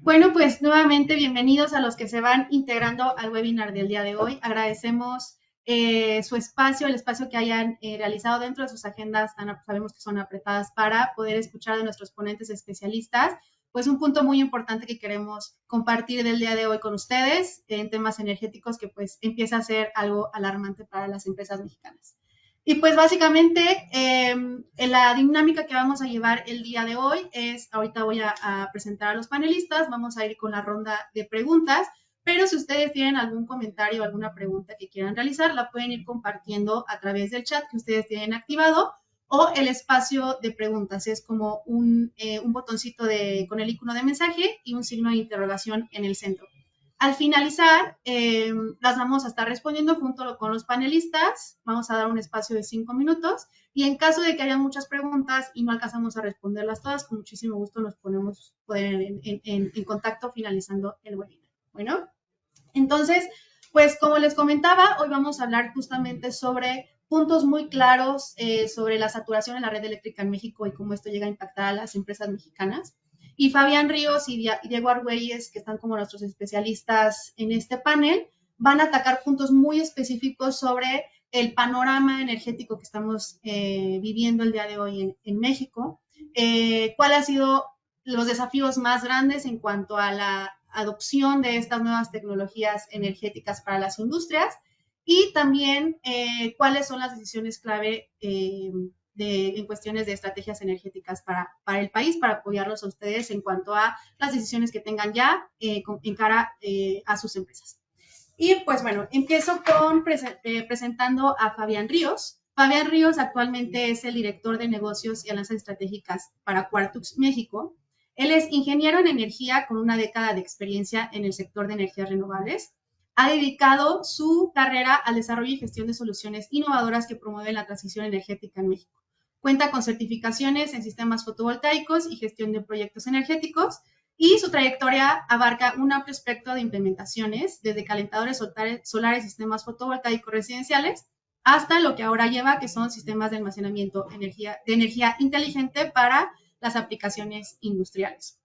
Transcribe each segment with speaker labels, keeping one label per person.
Speaker 1: Bueno, pues nuevamente bienvenidos a los que se van integrando al webinar del día de hoy. Agradecemos su espacio, el espacio que hayan realizado dentro de sus agendas, sabemos que son apretadas para poder escuchar de nuestros ponentes especialistas, pues un punto muy importante que queremos compartir del día de hoy con ustedes en temas energéticos que pues empieza a ser algo alarmante para las empresas mexicanas. Y pues básicamente la dinámica que vamos a llevar el día de hoy es, ahorita voy a presentar a los panelistas, vamos a ir con la ronda de preguntas, pero si ustedes tienen algún comentario o alguna pregunta que quieran realizar, la pueden ir compartiendo a través del chat que ustedes tienen activado o el espacio de preguntas. Es como un botoncito con el icono de mensaje y un signo de interrogación en el centro. Al finalizar, las vamos a estar respondiendo junto con los panelistas. Vamos a dar un espacio de 5 minutos y en caso de que haya muchas preguntas y no alcanzamos a responderlas todas, con muchísimo gusto nos ponemos en contacto finalizando el webinar. Bueno, entonces, pues como les comentaba, hoy vamos a hablar justamente sobre puntos muy claros sobre la saturación en la red eléctrica en México y cómo esto llega a impactar a las empresas mexicanas. Y Fabián Ríos y Diego Argüelles, que están como nuestros especialistas en este panel, van a atacar puntos muy específicos sobre el panorama energético que estamos viviendo el día de hoy en México, cuáles han sido los desafíos más grandes en cuanto a la adopción de estas nuevas tecnologías energéticas para las industrias y también cuáles son las decisiones clave en cuestiones de estrategias energéticas para el país, para apoyarlos a ustedes en cuanto a las decisiones que tengan ya en cara a sus empresas. Y pues bueno, empiezo con presentando a Fabián Ríos. Fabián Ríos actualmente es el director de negocios y alianzas estratégicas para Quartux México. Él es ingeniero en energía con una década de experiencia en el sector de energías renovables. Ha dedicado su carrera al desarrollo y gestión de soluciones innovadoras que promueven la transición energética en México. Cuenta con certificaciones en sistemas fotovoltaicos y gestión de proyectos energéticos y su trayectoria abarca un amplio espectro de implementaciones, desde calentadores solares, sistemas fotovoltaicos residenciales, hasta lo que ahora lleva, que son sistemas de almacenamiento de energía inteligente para las aplicaciones industriales.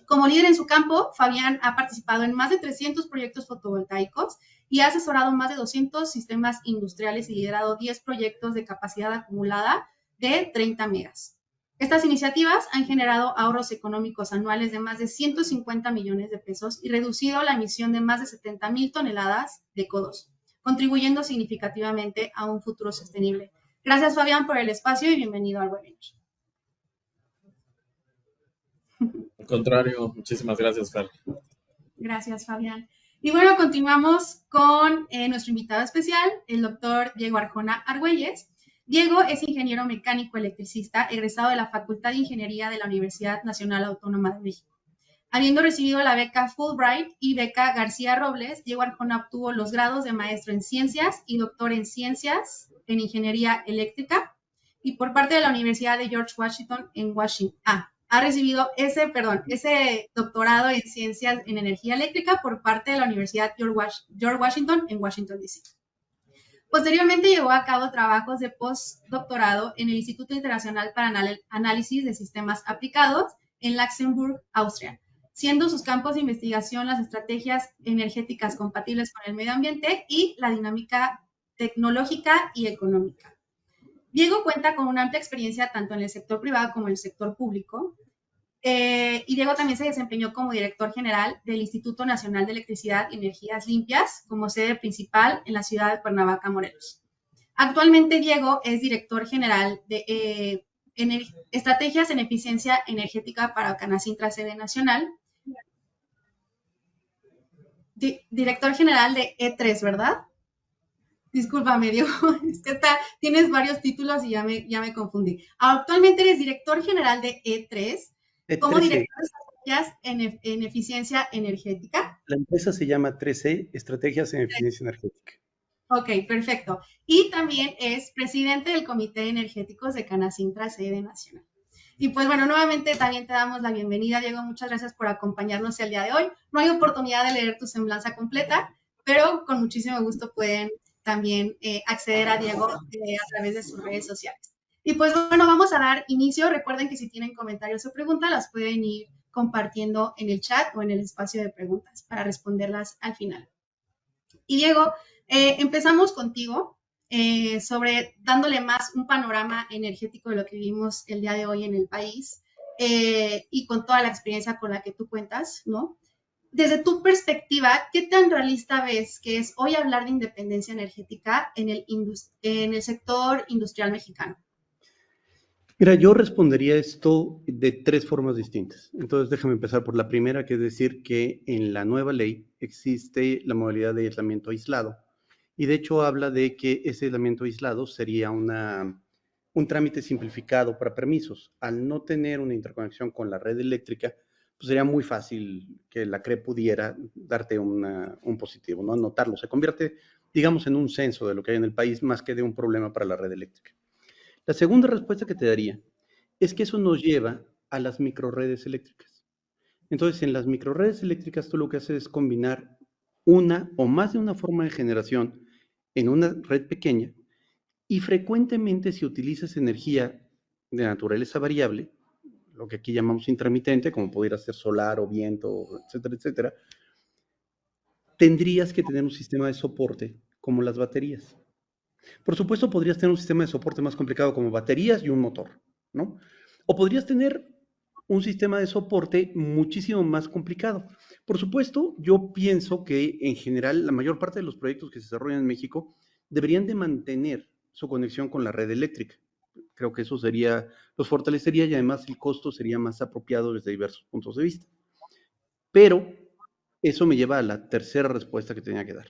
Speaker 1: Como líder en su campo, Fabián ha participado en más de 300 proyectos fotovoltaicos y ha asesorado más de 200 sistemas industriales y liderado 10 proyectos de capacidad acumulada de 30 megas. Estas iniciativas han generado ahorros económicos anuales de más de 150 millones de pesos y reducido la emisión de más de 70,000 toneladas de CO2, contribuyendo significativamente a un futuro sostenible. Gracias, Fabián, por el espacio y bienvenido al webinar.
Speaker 2: Al contrario, muchísimas gracias, Fer.
Speaker 1: Gracias, Fabián. Y bueno, continuamos con nuestro invitado especial, el doctor Diego Arjona Argüelles. Diego es ingeniero mecánico electricista, egresado de la Facultad de Ingeniería de la Universidad Nacional Autónoma de México. Habiendo recibido la beca Fulbright y beca García Robles, Diego Arjona obtuvo los grados de maestro en ciencias y doctor en ciencias en ingeniería eléctrica y por parte de la Universidad de George Washington en Washington. Ha recibido ese doctorado en ciencias en energía eléctrica por parte de la Universidad George Washington en Washington, D.C. Posteriormente llevó a cabo trabajos de postdoctorado en el Instituto Internacional para Análisis de Sistemas Aplicados en Luxemburgo, Austria, siendo sus campos de investigación las estrategias energéticas compatibles con el medio ambiente y la dinámica tecnológica y económica. Diego cuenta con una amplia experiencia tanto en el sector privado como en el sector público. Y Diego también se desempeñó como director general del Instituto Nacional de Electricidad y Energías Limpias, como sede principal en la ciudad de Cuernavaca, Morelos. Actualmente Diego es director general de Estrategias en Eficiencia Energética para Canacintra, sede nacional. Director general de E3, ¿verdad? Discúlpame, Diego, es que tienes varios títulos y ya me confundí. Actualmente eres director general de E3, como director de estrategias en eficiencia energética.
Speaker 3: La empresa se llama 3E, Estrategias en Eficiencia Energética.
Speaker 1: Ok, perfecto. Y también es presidente del Comité de Energéticos de Canacintra, sede nacional. Y pues bueno, nuevamente también te damos la bienvenida, Diego. Muchas gracias por acompañarnos el día de hoy. No hay oportunidad de leer tu semblanza completa, pero con muchísimo gusto pueden también acceder a Diego a través de sus redes sociales. Y pues bueno, vamos a dar inicio. Recuerden que si tienen comentarios o preguntas, las pueden ir compartiendo en el chat o en el espacio de preguntas para responderlas al final. Y Diego, empezamos contigo sobre dándole más un panorama energético de lo que vivimos el día de hoy en el país y con toda la experiencia con la que tú cuentas, ¿no? Desde tu perspectiva, ¿qué tan realista ves que es hoy hablar de independencia energética en el sector industrial mexicano?
Speaker 3: Mira, yo respondería esto de tres formas distintas. Entonces, déjame empezar por la primera, que es decir que en la nueva ley existe la modalidad de aislamiento aislado. Y de hecho habla de que ese aislamiento aislado sería un trámite simplificado para permisos. Al no tener una interconexión con la red eléctrica, pues sería muy fácil que la CRE pudiera darte un positivo, ¿no? Anotarlo. Se convierte, digamos, en un censo de lo que hay en el país más que de un problema para la red eléctrica. La segunda respuesta que te daría es que eso nos lleva a las microredes eléctricas. Entonces, en las microredes eléctricas tú lo que haces es combinar una o más de una forma de generación en una red pequeña y frecuentemente si utilizas energía de naturaleza variable, lo que aquí llamamos intermitente, como pudiera ser solar o viento, etcétera, etcétera, tendrías que tener un sistema de soporte como las baterías. Por supuesto, podrías tener un sistema de soporte más complicado como baterías y un motor, ¿no? O podrías tener un sistema de soporte muchísimo más complicado. Por supuesto, yo pienso que en general la mayor parte de los proyectos que se desarrollan en México deberían de mantener su conexión con la red eléctrica. Creo que eso los fortalecería y además el costo sería más apropiado desde diversos puntos de vista. Pero eso me lleva a la tercera respuesta que tenía que dar.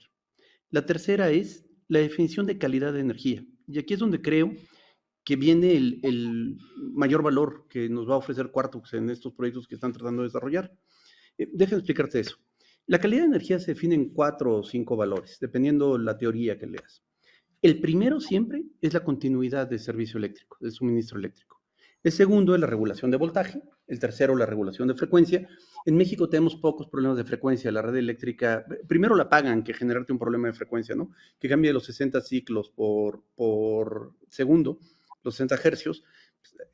Speaker 3: La tercera es la definición de calidad de energía. Y aquí es donde creo que viene el mayor valor que nos va a ofrecer Quartux en estos proyectos que están tratando de desarrollar. Déjame explicarte eso. La calidad de energía se define en 4 o 5 valores, dependiendo la teoría que leas. El primero siempre es la continuidad del servicio eléctrico, del suministro eléctrico. El segundo es la regulación de voltaje. El tercero, la regulación de frecuencia. En México tenemos pocos problemas de frecuencia. La red eléctrica, primero la pagan que generarte un problema de frecuencia, ¿no? Que cambie los 60 ciclos por segundo, los 60 hercios.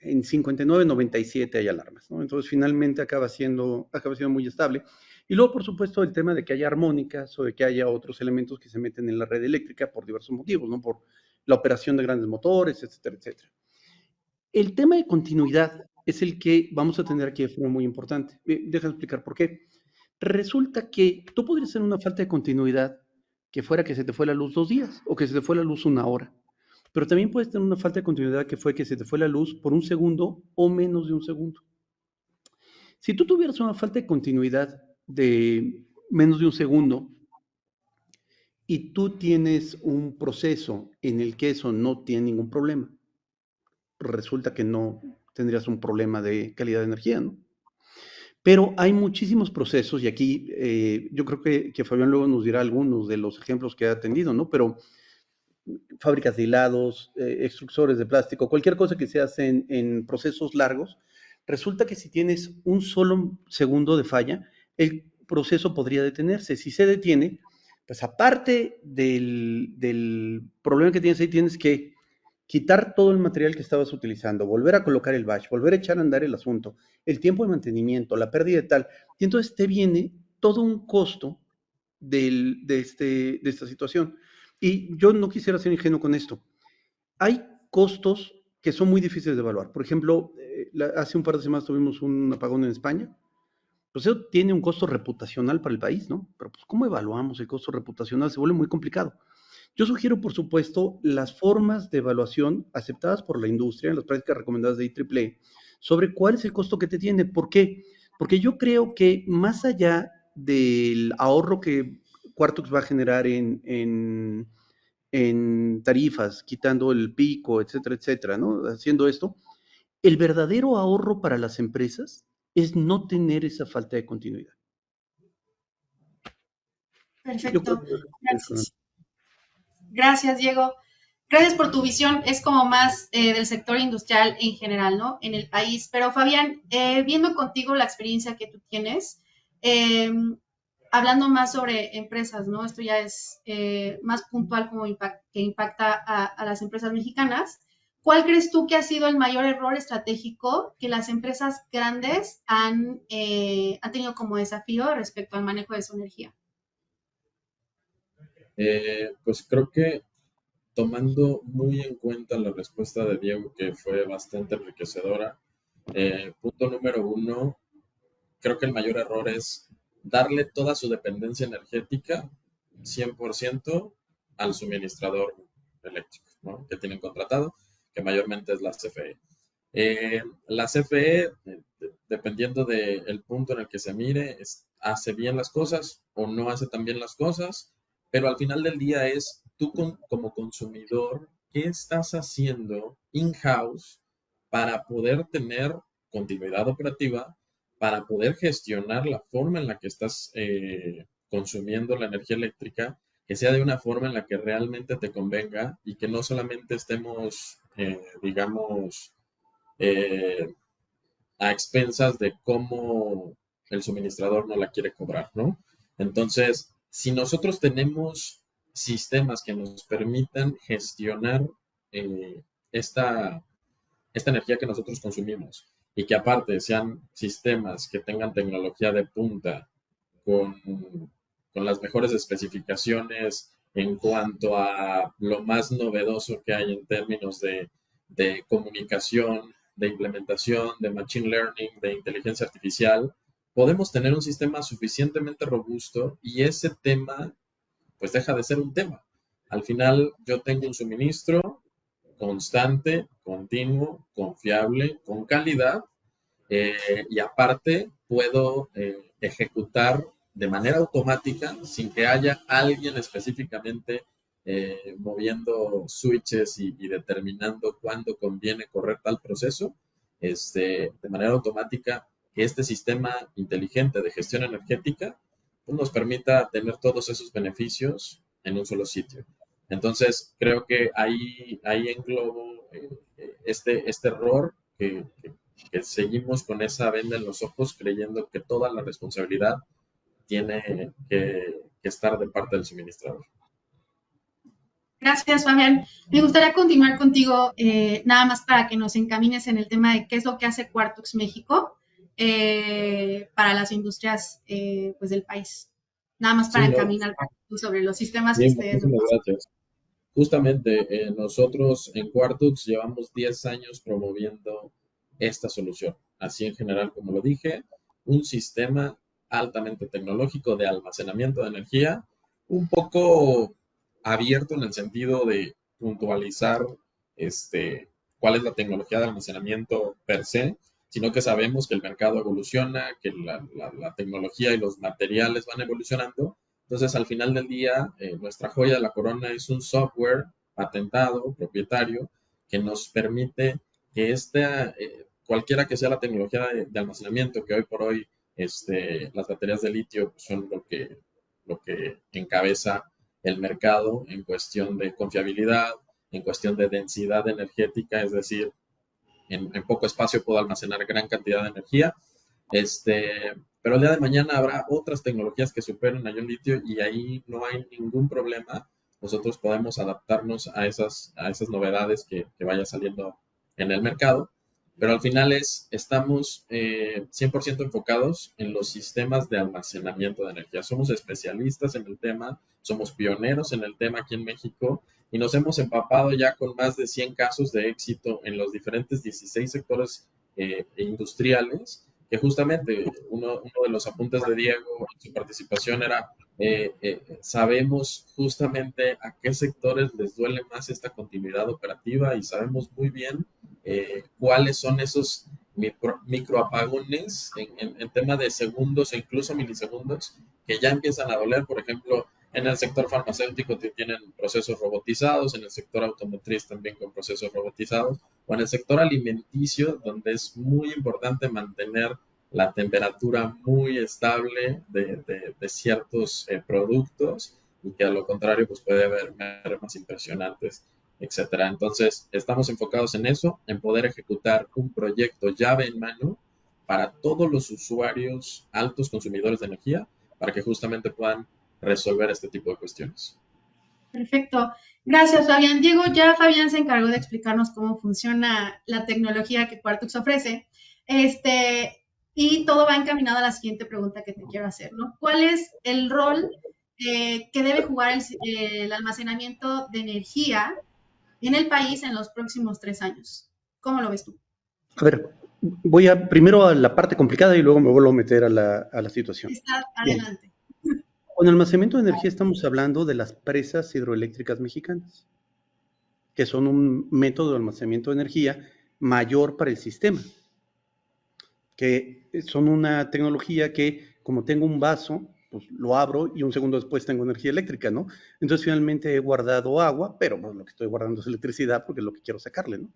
Speaker 3: En 59, 97 hay alarmas, ¿no? Entonces, finalmente acaba siendo muy estable. Y luego, por supuesto, el tema de que haya armónicas o de que haya otros elementos que se meten en la red eléctrica por diversos motivos, ¿no? Por la operación de grandes motores, etcétera, etcétera. El tema de continuidad es el que vamos a tener aquí de forma muy importante. Déjame explicar por qué. Resulta que tú podrías tener una falta de continuidad que fuera que se te fue la luz 2 días o que se te fue la luz 1 hora. Pero también puedes tener una falta de continuidad que fue que se te fue la luz por 1 segundo o menos de 1 segundo. Si tú tuvieras una falta de continuidad de menos de 1 segundo y tú tienes un proceso en el que eso no tiene ningún problema, resulta que no tendrías un problema de calidad de energía, ¿no? Pero hay muchísimos procesos y aquí yo creo que Fabián luego nos dirá algunos de los ejemplos que ha atendido, ¿no? Pero fábricas de hilados, extrusores de plástico, cualquier cosa que se hace en procesos largos, resulta que si tienes un solo segundo de falla, el proceso podría detenerse. Si se detiene, pues aparte del problema que tienes ahí, tienes que quitar todo el material que estabas utilizando, volver a colocar el batch, volver a echar a andar el asunto, el tiempo de mantenimiento, la pérdida de tal, y entonces te viene todo un costo de esta situación. Y yo no quisiera ser ingenuo con esto. Hay costos que son muy difíciles de evaluar. Por ejemplo, hace un par de semanas tuvimos un apagón en España. Pues eso tiene un costo reputacional para el país, ¿no? Pero pues, ¿cómo evaluamos el costo reputacional? Se vuelve muy complicado. Yo sugiero, por supuesto, las formas de evaluación aceptadas por la industria, las prácticas recomendadas de IEEE, sobre cuál es el costo que te tiene. ¿Por qué? Porque yo creo que más allá del ahorro que Quartux va a generar en tarifas, quitando el pico, etcétera, etcétera, ¿no? Haciendo esto, el verdadero ahorro para las empresas es no tener esa falta de continuidad.
Speaker 1: Perfecto. Gracias. Gracias, Diego. Gracias por tu visión. Es como más del sector industrial en general, ¿no? En el país. Pero Fabián, viendo contigo la experiencia que tú tienes, hablando más sobre empresas, ¿no? Esto ya es más puntual como que impacta a las empresas mexicanas. ¿cuál crees tú que ha sido el mayor error estratégico que las empresas grandes han tenido como desafío respecto al manejo de su energía?
Speaker 2: Pues creo que tomando muy en cuenta la respuesta de Diego, que fue bastante enriquecedora, punto número uno, creo que el mayor error es darle toda su dependencia energética 100% al suministrador eléctrico, ¿no? Que tienen contratado, que mayormente es la CFE. La CFE, dependiendo del punto en el que se mire, hace bien las cosas o no hace tan bien las cosas, pero al final del día es tú como consumidor, ¿qué estás haciendo in-house para poder tener continuidad operativa, para poder gestionar la forma en la que estás consumiendo la energía eléctrica, que sea de una forma en la que realmente te convenga y que no solamente estemos, digamos, eh, a expensas de cómo el suministrador no la quiere cobrar, ¿no? Entonces, si nosotros tenemos sistemas que nos permitan gestionar eh, esta, esta energía que nosotros consumimos y que aparte sean sistemas que tengan tecnología de punta con, con las mejores especificaciones en cuanto a lo más novedoso que hay en términos de comunicación, de implementación, de machine learning, de inteligencia artificial, podemos tener un sistema suficientemente robusto y ese tema pues deja de ser un tema. Al final yo tengo un suministro constante, continuo, confiable, con calidad y aparte puedo ejecutar de manera automática sin que haya alguien específicamente moviendo switches y determinando cuándo conviene correr tal proceso, de manera automática, que este sistema inteligente de gestión energética pues, nos permita tener todos esos beneficios en un solo sitio. Entonces, creo que ahí englobo este error que seguimos con esa venda en los ojos creyendo que toda la responsabilidad tiene que estar de parte del suministrador.
Speaker 1: Gracias, Fabián. Me gustaría continuar contigo, nada más para que nos encamines en el tema de qué es lo que hace Quartux México para las industrias pues del país. Nada más para
Speaker 2: Sí, no,
Speaker 1: encaminar sobre los sistemas que
Speaker 2: sí,
Speaker 1: ustedes
Speaker 2: muchísimas gracias. Justamente nosotros en Quartux llevamos 10 años promoviendo esta solución. Así en general, como lo dije, un sistema altamente tecnológico de almacenamiento de energía, un poco abierto en el sentido de puntualizar cuál es la tecnología de almacenamiento per se, sino que sabemos que el mercado evoluciona, que la tecnología y los materiales van evolucionando. Entonces, al final del día, nuestra joya de la corona es un software patentado, propietario, que nos permite que cualquiera que sea la tecnología de almacenamiento, que hoy por hoy las baterías de litio son lo que encabeza el mercado en cuestión de confiabilidad, en cuestión de densidad energética, es decir, en poco espacio puedo almacenar gran cantidad de energía. Pero el día de mañana habrá otras tecnologías que superen a ion litio y ahí no hay ningún problema. Nosotros podemos adaptarnos a esas novedades que vaya saliendo en el mercado. Pero al final estamos 100% enfocados en los sistemas de almacenamiento de energía. Somos especialistas en el tema, somos pioneros en el tema aquí en México y nos hemos empapado ya con más de 100 casos de éxito en los diferentes 16 sectores industriales, que justamente uno de los apuntes de Diego en su participación era, sabemos justamente a qué sectores les duele más esta continuidad operativa y sabemos muy bien cuáles son esos microapagones en tema de segundos e incluso milisegundos que ya empiezan a doler. Por ejemplo, en el sector farmacéutico tienen procesos robotizados, en el sector automotriz también con procesos robotizados, o en el sector alimenticio, donde es muy importante mantener la temperatura muy estable de ciertos productos y que a lo contrario pues puede haber mermas impresionantes, etcétera. Entonces, estamos enfocados en eso, en poder ejecutar un proyecto llave en mano para todos los usuarios altos consumidores de energía, para que justamente puedan resolver este tipo de cuestiones.
Speaker 1: Perfecto. Gracias, Fabián. Diego, ya Fabián se encargó de explicarnos cómo funciona la tecnología que Quartux ofrece. Y todo va encaminado a la siguiente pregunta que te quiero hacer, ¿no? ¿Cuál es el rol que debe jugar el almacenamiento de energía en el país en los próximos 3 años? ¿Cómo lo ves tú?
Speaker 3: A ver, voy primero a la parte complicada y luego me vuelvo a meter a la situación.
Speaker 1: Está
Speaker 3: Bien,
Speaker 1: adelante.
Speaker 3: con almacenamiento de energía estamos hablando de las presas hidroeléctricas mexicanas, que son un método de almacenamiento de energía mayor para el sistema, que son una tecnología que, como tengo un vaso, pues lo abro y un segundo después tengo energía eléctrica, ¿no? Entonces finalmente he guardado agua, pero pues, lo que estoy guardando es electricidad porque es lo que quiero sacarle, ¿no?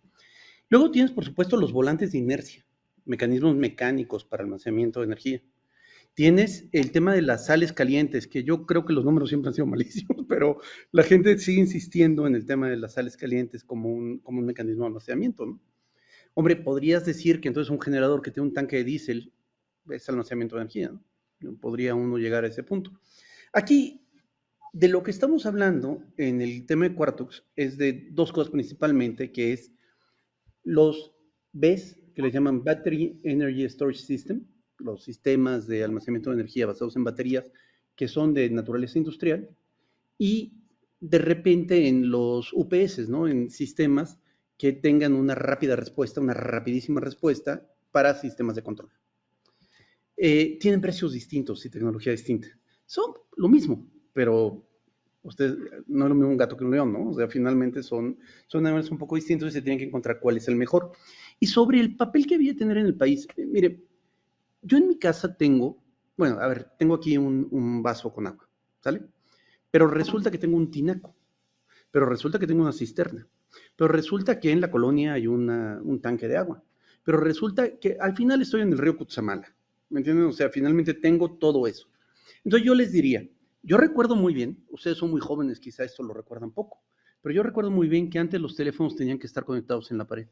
Speaker 3: Luego tienes, por supuesto, los volantes de inercia, mecanismos mecánicos para almacenamiento de energía. Tienes el tema de las sales calientes, que yo creo que los números siempre han sido malísimos, pero la gente sigue insistiendo en el tema de las sales calientes como un mecanismo de almacenamiento, ¿no? Hombre, podrías decir que entonces un generador que tiene un tanque de diésel es almacenamiento de energía, ¿no? Podría uno llegar a ese punto. Aquí, de lo que estamos hablando en el tema de Quartux es de dos cosas principalmente, que es los BESS, que le llaman Battery Energy Storage System, los sistemas de almacenamiento de energía basados en baterías, que son de naturaleza industrial, y de repente en los UPS, ¿no? En sistemas que tengan una rápida respuesta, una rapidísima respuesta para sistemas de control. Tienen precios distintos y tecnología distinta. Son lo mismo, pero usted no es lo mismo un gato que un león, ¿no? O sea, finalmente son animales un poco distintos y se tienen que encontrar cuál es el mejor. Y sobre el papel que había de tener en el país, mire, yo en mi casa tengo, bueno, a ver, tengo aquí un vaso con agua, ¿sale? Pero resulta que tengo un tinaco, pero resulta que tengo una cisterna, pero resulta que en la colonia hay un tanque de agua, pero resulta que al final estoy en el río Cutzamala, ¿me entienden? O sea, finalmente tengo todo eso. Entonces yo les diría, yo recuerdo muy bien, ustedes son muy jóvenes, quizá esto lo recuerdan poco, pero yo recuerdo muy bien que antes los teléfonos tenían que estar conectados en la pared.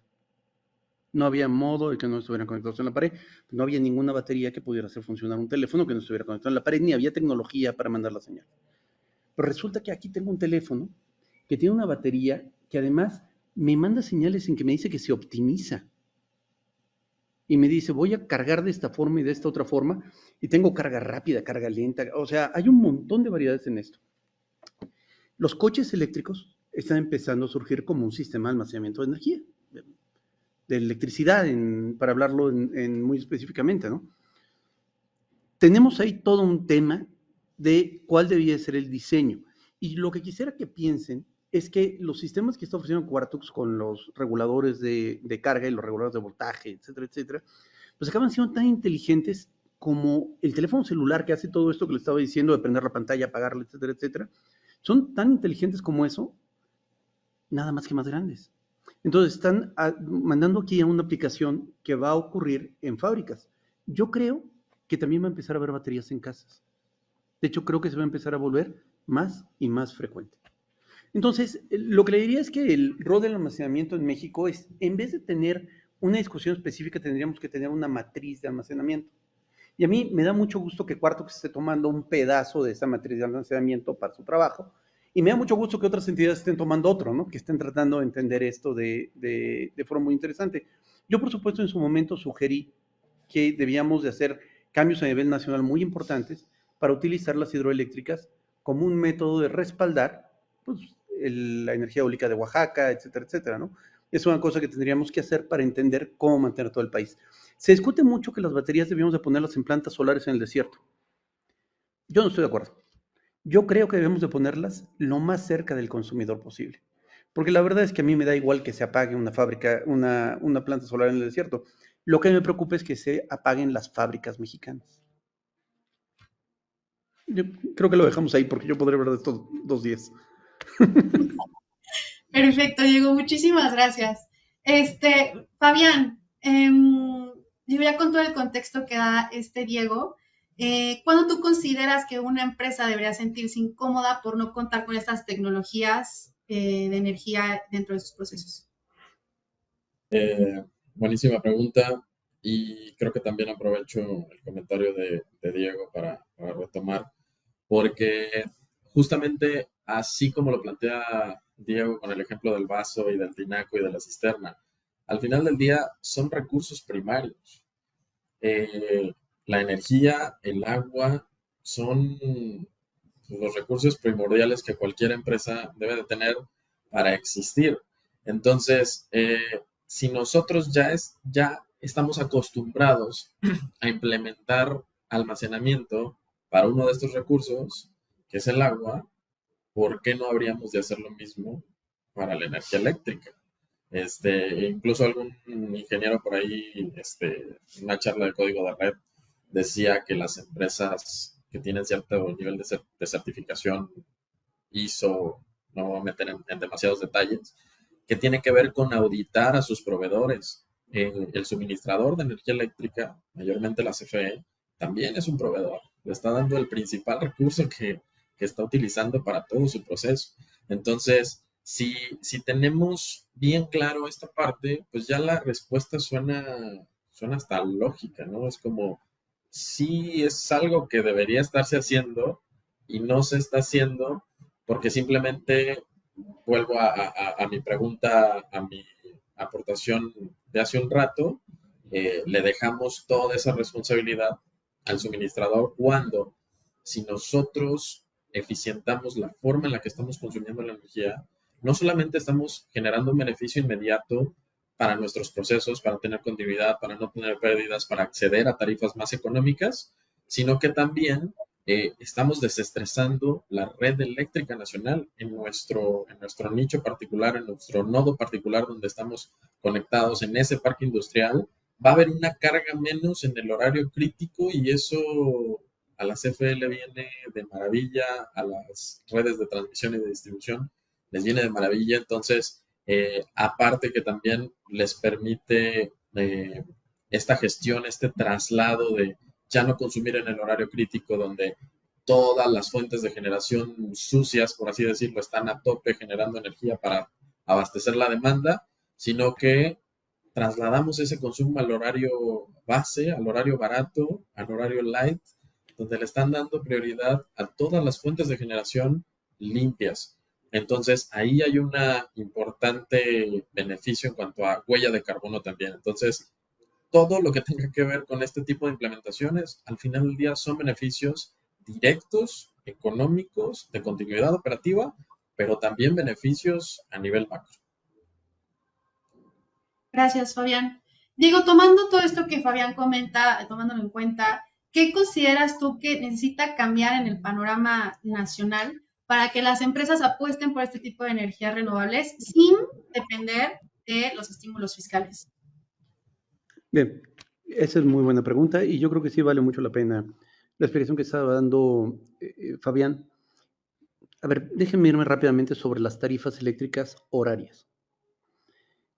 Speaker 3: No había modo de que no estuvieran conectados en la pared, no había ninguna batería que pudiera hacer funcionar un teléfono que no estuviera conectado en la pared, ni había tecnología para mandar la señal. Pero resulta que aquí tengo un teléfono que tiene una batería que además me manda señales en que me dice que se optimiza. Y me dice, voy a cargar de esta forma y de esta otra forma, y tengo carga rápida, carga lenta, o sea, hay un montón de variedades en esto. Los coches eléctricos están empezando a surgir como un sistema de almacenamiento de energía, de electricidad, para hablarlo muy específicamente, ¿no? Tenemos ahí todo un tema de cuál debía ser el diseño. Y lo que quisiera que piensen es que los sistemas que está ofreciendo Quartux con los reguladores de carga y los reguladores de voltaje, etcétera, etcétera, pues acaban siendo tan inteligentes como el teléfono celular que hace todo esto que le estaba diciendo de prender la pantalla, apagarla, etcétera, etcétera. Son tan inteligentes como eso, nada más que más grandes. Entonces están mandando aquí a una aplicación que va a ocurrir en fábricas. Yo creo que también va a empezar a haber baterías en casas. De hecho, creo que se va a empezar a volver más y más frecuente. Entonces, lo que le diría es que el rol del almacenamiento en México es, en vez de tener una discusión específica, tendríamos que tener una matriz de almacenamiento. Y a mí me da mucho gusto que Quartux esté tomando un pedazo de esa matriz de almacenamiento para su trabajo. Y me da mucho gusto que otras entidades estén tomando otro, ¿no? Que estén tratando de entender esto de forma muy interesante. Yo, por supuesto, en su momento sugerí que debíamos de hacer cambios a nivel nacional muy importantes para utilizar las hidroeléctricas como un método de respaldar pues, la energía eólica de Oaxaca, etcétera, etcétera, ¿no? Es una cosa que tendríamos que hacer para entender cómo mantener todo el país. Se discute mucho que las baterías debíamos de ponerlas en plantas solares en el desierto. Yo no estoy de acuerdo. Yo creo que debemos de ponerlas lo más cerca del consumidor posible. Porque la verdad es que a mí me da igual que se apague una fábrica, una planta solar en el desierto. Lo que me preocupa es que se apaguen las fábricas mexicanas. Yo creo que lo dejamos ahí porque yo podré ver de estos 2 días.
Speaker 1: Perfecto, Diego, muchísimas gracias. Fabián, yo ya con todo el contexto que da Diego, ¿cuándo tú consideras que una empresa debería sentirse incómoda por no contar con estas tecnologías de energía dentro de sus procesos?
Speaker 2: Buenísima pregunta y creo que también aprovecho el comentario de Diego para retomar, porque justamente así como lo plantea Diego con el ejemplo del vaso y del tinaco y de la cisterna. Al final del día son recursos primarios. Eh, la energía, el agua, son los recursos primordiales que cualquier empresa debe de tener para existir. Entonces, si nosotros ya estamos acostumbrados a implementar almacenamiento para uno de estos recursos, que es el agua, ¿por qué no habríamos de hacer lo mismo para la energía eléctrica? Incluso algún ingeniero por ahí, en una charla de código de red, decía que las empresas que tienen cierto nivel de certificación ISO, no me voy a meter en demasiados detalles, que tiene que ver con auditar a sus proveedores. El suministrador de energía eléctrica, mayormente la CFE, también es un proveedor. Le está dando el principal recurso que está utilizando para todo su proceso. Entonces, si tenemos bien claro esta parte, pues ya la respuesta suena hasta lógica, ¿no? Es como, sí es algo que debería estarse haciendo y no se está haciendo porque simplemente vuelvo a mi pregunta, a mi aportación de hace un rato, le dejamos toda esa responsabilidad al suministrador cuando si nosotros eficientamos la forma en la que estamos consumiendo la energía, no solamente estamos generando un beneficio inmediato para nuestros procesos, para tener continuidad, para no tener pérdidas, para acceder a tarifas más económicas, sino que también estamos desestresando la red eléctrica nacional en nuestro nicho particular, en nuestro nodo particular donde estamos conectados en ese parque industrial. Va a haber una carga menos en el horario crítico y eso a la CFE le viene de maravilla, a las redes de transmisión y de distribución les viene de maravilla. Entonces, aparte que también les permite esta gestión, este traslado de ya no consumir en el horario crítico donde todas las fuentes de generación sucias, por así decirlo, están a tope generando energía para abastecer la demanda, sino que trasladamos ese consumo al horario base, al horario barato, al horario light, donde le están dando prioridad a todas las fuentes de generación limpias. Entonces, ahí hay un importante beneficio en cuanto a huella de carbono también. Entonces, todo lo que tenga que ver con este tipo de implementaciones, al final del día son beneficios directos, económicos, de continuidad operativa, pero también beneficios a nivel macro.
Speaker 1: Gracias, Fabián. Diego, tomando todo esto que Fabián comenta, tomándolo en cuenta, ¿qué consideras tú que necesita cambiar en el panorama nacional para que las empresas apuesten por este tipo de energías renovables sin depender de los estímulos fiscales?
Speaker 3: Bien, esa es muy buena pregunta y yo creo que sí vale mucho la pena la explicación que estaba dando Fabián. A ver, déjenme irme rápidamente sobre las tarifas eléctricas horarias.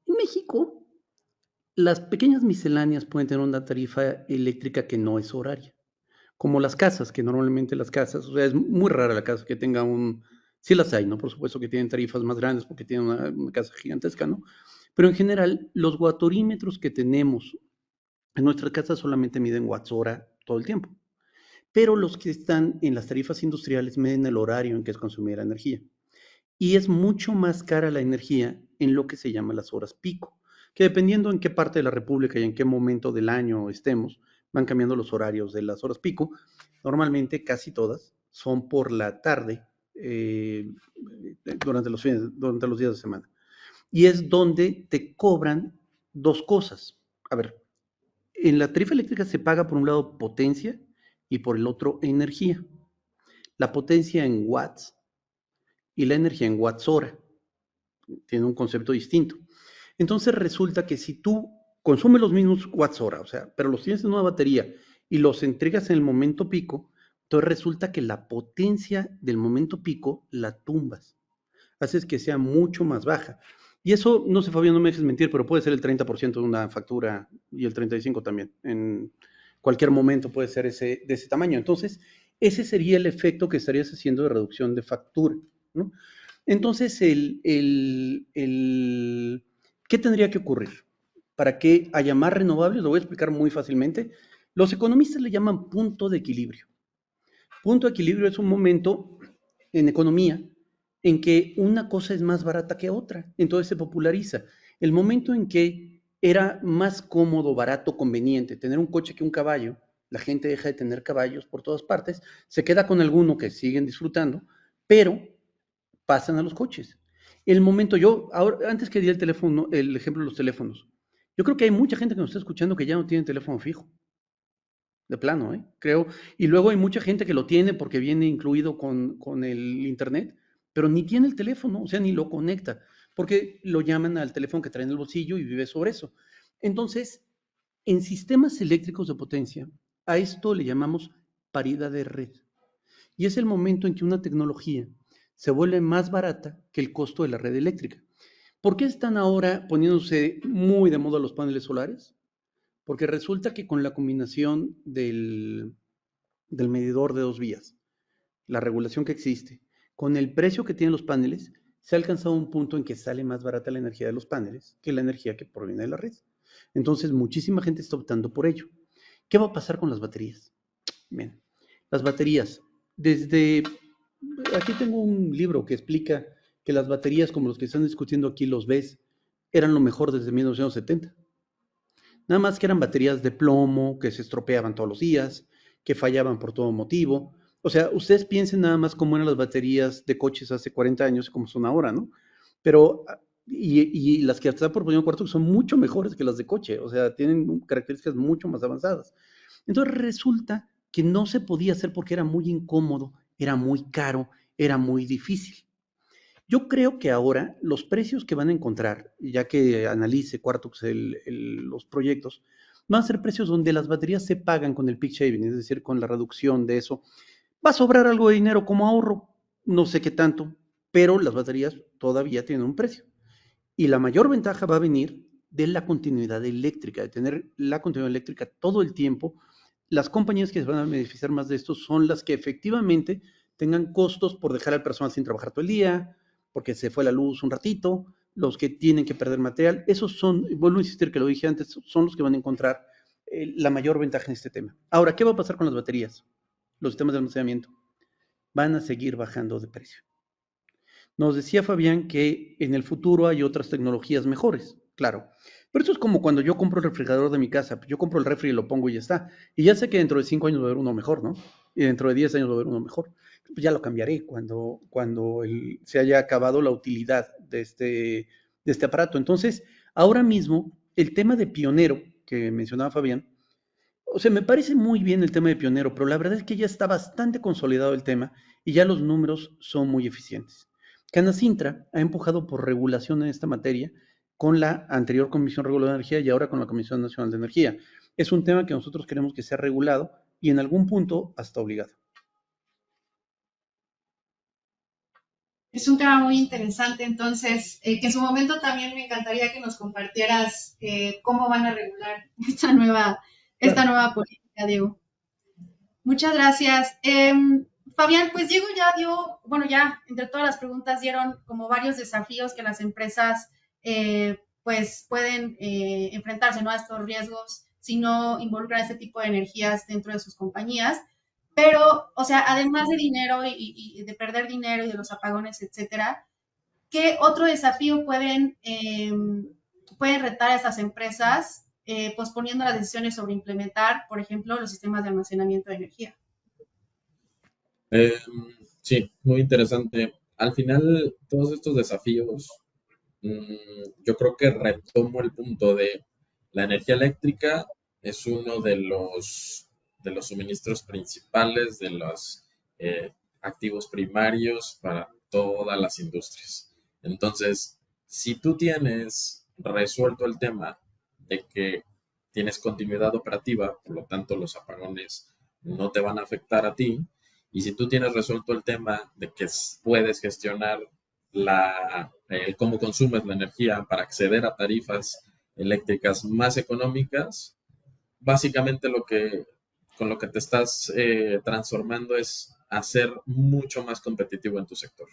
Speaker 3: En México, las pequeñas misceláneas pueden tener una tarifa eléctrica que no es horaria, como las casas, que normalmente las casas, o sea, es muy rara la casa que tenga sí las hay, ¿no? Por supuesto que tienen tarifas más grandes porque tienen una casa gigantesca, ¿no? Pero en general, los guatorímetros que tenemos en nuestras casas solamente miden watts hora todo el tiempo. Pero los que están en las tarifas industriales miden el horario en que es consumida la energía. Y es mucho más cara la energía en lo que se llama las horas pico, que dependiendo en qué parte de la República y en qué momento del año estemos, van cambiando los horarios de las horas pico. Normalmente casi todas son por la tarde durante los días de semana. Y es donde te cobran dos cosas. A ver, en la tarifa eléctrica se paga por un lado potencia y por el otro energía. La potencia en watts y la energía en watts hora. Tiene un concepto distinto. Entonces resulta que si tú consumes los mismos watts hora, o sea, pero los tienes en una batería y los entregas en el momento pico, entonces resulta que la potencia del momento pico la tumbas. Haces que sea mucho más baja. Y eso, no sé, Fabián, no me dejes mentir, pero puede ser el 30% de una factura y el 35% también. En cualquier momento puede ser de ese tamaño. Entonces, ese sería el efecto que estarías haciendo de reducción de factura, ¿no? Entonces, ¿qué tendría que ocurrir? Para que haya más renovables, lo voy a explicar muy fácilmente. Los economistas le llaman punto de equilibrio. Punto de equilibrio es un momento en economía en que una cosa es más barata que otra, entonces se populariza. El momento en que era más cómodo, barato, conveniente tener un coche que un caballo, la gente deja de tener caballos por todas partes, se queda con alguno que siguen disfrutando, pero pasan a los coches. El momento, yo, ahora, antes que di el teléfono, el ejemplo de los teléfonos, yo creo que hay mucha gente que nos está escuchando que ya no tiene teléfono fijo, de plano, ¿eh? Creo. Y luego hay mucha gente que lo tiene porque viene incluido con el internet, pero ni tiene el teléfono, o sea, ni lo conecta, porque lo llaman al teléfono que trae en el bolsillo y vive sobre eso. Entonces, en sistemas eléctricos de potencia, a esto le llamamos paridad de red. Y es el momento en que una tecnología se vuelve más barata que el costo de la red eléctrica. ¿Por qué están ahora poniéndose muy de moda los paneles solares? Porque resulta que con la combinación del medidor de dos vías, la regulación que existe, con el precio que tienen los paneles, se ha alcanzado un punto en que sale más barata la energía de los paneles que la energía que proviene de la red. Entonces, muchísima gente está optando por ello. ¿Qué va a pasar con las baterías? Bien, las baterías, desde, aquí tengo un libro que explica que las baterías como los que están discutiendo aquí, los BES, eran lo mejor desde 1970. Nada más que eran baterías de plomo, que se estropeaban todos los días, que fallaban por todo motivo. O sea, ustedes piensen nada más cómo eran las baterías de coches hace 40 años y cómo son ahora, ¿no? Pero, y las que están por un cuarto son mucho mejores que las de coche, o sea, tienen características mucho más avanzadas. Entonces resulta que no se podía hacer porque era muy incómodo, era muy caro, era muy difícil. Yo creo que ahora los precios que van a encontrar, ya que analice Quartux los proyectos, van a ser precios donde las baterías se pagan con el peak shaving, es decir, con la reducción de eso. Va a sobrar algo de dinero como ahorro, no sé qué tanto, pero las baterías todavía tienen un precio. Y la mayor ventaja va a venir de la continuidad eléctrica, de tener la continuidad eléctrica todo el tiempo. Las compañías que se van a beneficiar más de esto son las que efectivamente tengan costos por dejar al personal sin trabajar todo el día, porque se fue la luz un ratito, los que tienen que perder material. Esos son, vuelvo a insistir que lo dije antes, son los que van a encontrar la mayor ventaja en este tema. Ahora, ¿qué va a pasar con las baterías? Los sistemas de almacenamiento van a seguir bajando de precio. Nos decía Fabián que en el futuro hay otras tecnologías mejores, claro. Pero eso es como cuando yo compro el refrigerador de mi casa. Yo compro el refri y lo pongo y ya está. Y ya sé que dentro de 5 años va a haber uno mejor, ¿no? Y dentro de 10 años va a haber uno mejor. Pues ya lo cambiaré cuando se haya acabado la utilidad de este aparato. Entonces, ahora mismo, el tema de pionero que mencionaba Fabián, o sea, me parece muy bien el tema de pionero, pero la verdad es que ya está bastante consolidado el tema y ya los números son muy eficientes. Canacintra ha empujado por regulación en esta materia con la anterior Comisión Reguladora de Energía y ahora con la Comisión Nacional de Energía. Es un tema que nosotros queremos que sea regulado y en algún punto hasta obligado.
Speaker 1: Es un tema muy interesante, entonces, que en su momento también me encantaría que nos compartieras cómo van a regular esta
Speaker 3: Claro.
Speaker 1: nueva política, Diego. Muchas gracias. Fabián, pues Diego ya dio, bueno, ya entre todas las preguntas dieron como varios desafíos que las empresas pues pueden enfrentarse, ¿no? A estos riesgos si no involucran este tipo de energías dentro de sus compañías. Pero, o sea, además de dinero y de perder dinero y de los apagones, etcétera, ¿qué otro desafío pueden retar a estas empresas posponiendo las decisiones sobre implementar, por ejemplo, los sistemas de almacenamiento de energía?
Speaker 2: Eh, sí, muy interesante. Al final, todos estos desafíos, yo creo que retomo el punto de la energía eléctrica es uno de los suministros principales, de los activos primarios para todas las industrias. Entonces, si tú tienes resuelto el tema de que tienes continuidad operativa, por lo tanto los apagones no te van a afectar a ti, y si tú tienes resuelto el tema de que puedes gestionar cómo consumes la energía para acceder a tarifas eléctricas más económicas, básicamente con lo que te estás transformando es hacer mucho más competitivo en tu sector.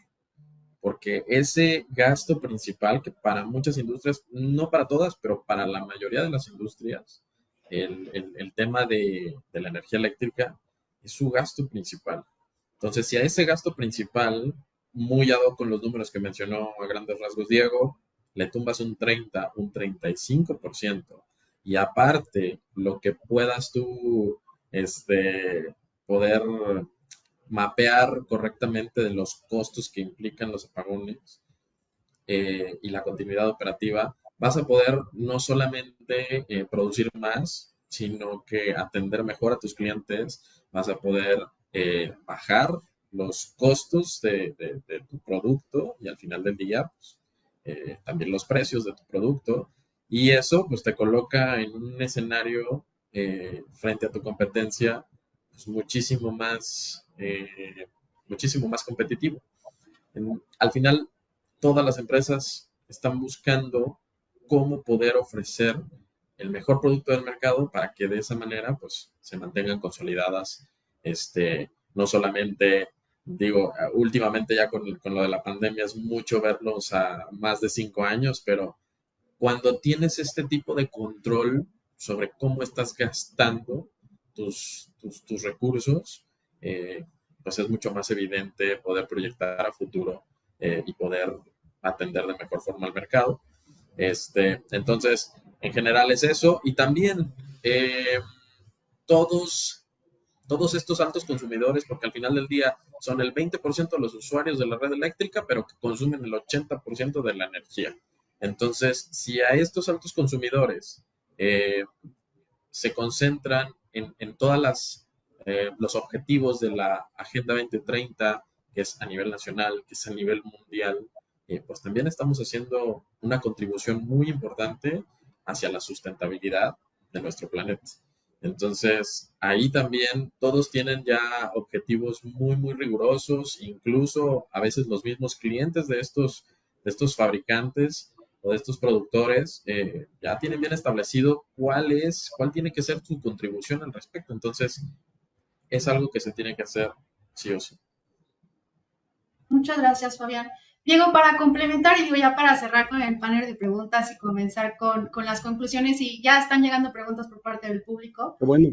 Speaker 2: Porque ese gasto principal, que para muchas industrias, no para todas, pero para la mayoría de las industrias, el tema de la energía eléctrica es su gasto principal. Entonces, si a ese gasto principal muy ad hoc con los números que mencionó a grandes rasgos Diego, le tumbas un 30, un 35%. Y aparte, lo que puedas tú poder mapear correctamente de los costos que implican los apagones y la continuidad operativa, vas a poder no solamente producir más, sino que atender mejor a tus clientes, vas a poder bajar los costos de tu producto y al final del día, pues, también los precios de tu producto. Y eso pues te coloca en un escenario frente a tu competencia pues, muchísimo más competitivo. Al final, todas las empresas están buscando cómo poder ofrecer el mejor producto del mercado para que de esa manera pues se mantengan consolidadas, no solamente, digo, últimamente ya con lo de la pandemia es mucho verlos a más de 5 años, pero cuando tienes este tipo de control sobre cómo estás gastando tus recursos, pues es mucho más evidente poder proyectar a futuro y poder atender de mejor forma al mercado. Entonces, en general es eso. Y también todos, todos estos altos consumidores, porque al final del día son el 20% de los usuarios de la red eléctrica, pero que consumen el 80% de la energía. Entonces, si a estos altos consumidores se concentran en todas los objetivos de la Agenda 2030, que es a nivel nacional, que es a nivel mundial, pues también estamos haciendo una contribución muy importante hacia la sustentabilidad de nuestro planeta. Entonces, ahí también todos tienen ya objetivos muy, muy rigurosos, incluso a veces los mismos clientes de estos fabricantes o de estos productores ya tienen bien establecido cuál tiene que ser su contribución al respecto. Entonces, es algo que se tiene que hacer sí o sí.
Speaker 1: Muchas gracias, Fabián. Diego, para complementar y digo ya para cerrar con el panel de preguntas y comenzar con las conclusiones, y ya están llegando preguntas por parte del público.
Speaker 3: Bueno,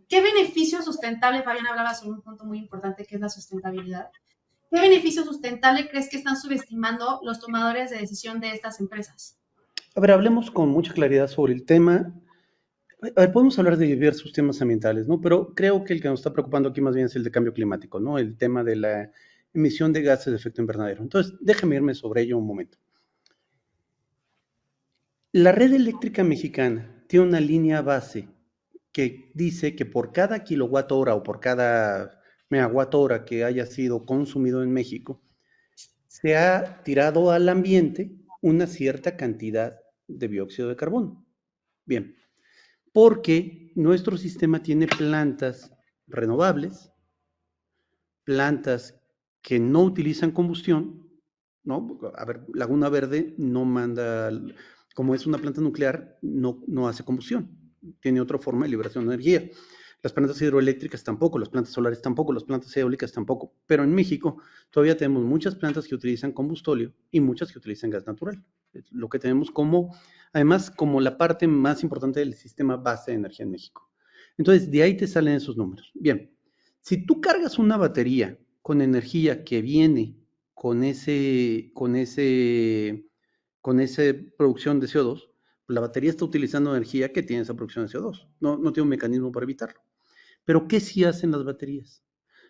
Speaker 1: ¿Qué beneficio sustentable, Fabián hablaba sobre un punto muy importante que es la sustentabilidad? ¿Qué beneficio sustentable crees que están subestimando los tomadores de decisión de estas empresas?
Speaker 3: a ver, hablemos con mucha claridad sobre el tema. A ver, podemos hablar de diversos temas ambientales, ¿no? Pero creo que el que nos está preocupando aquí más bien es el de cambio climático, ¿no? El tema de la emisión de gases de efecto invernadero. Entonces, déjeme irme sobre ello un momento. La red eléctrica mexicana tiene una línea base que dice que por cada kilowatt hora o por cada megawatt hora que haya sido consumido en México, se ha tirado al ambiente una cierta cantidad de dióxido de carbono. Bien, porque nuestro sistema tiene plantas renovables, plantas que no utilizan combustión, ¿no? A ver, Laguna Verde no manda, como es una planta nuclear, no hace combustión, tiene otra forma de liberación de energía. Las plantas hidroeléctricas tampoco, las plantas solares tampoco, las plantas eólicas tampoco. Pero en México todavía tenemos muchas plantas que utilizan combustóleo y muchas que utilizan gas natural. Es lo que tenemos además, como la parte más importante del sistema base de energía en México. Entonces, de ahí te salen esos números. Bien, si tú cargas una batería con energía que viene con esa producción de CO2, la batería está utilizando energía que tiene esa producción de CO2. No tiene un mecanismo para evitarlo. Pero, ¿qué sí hacen las baterías?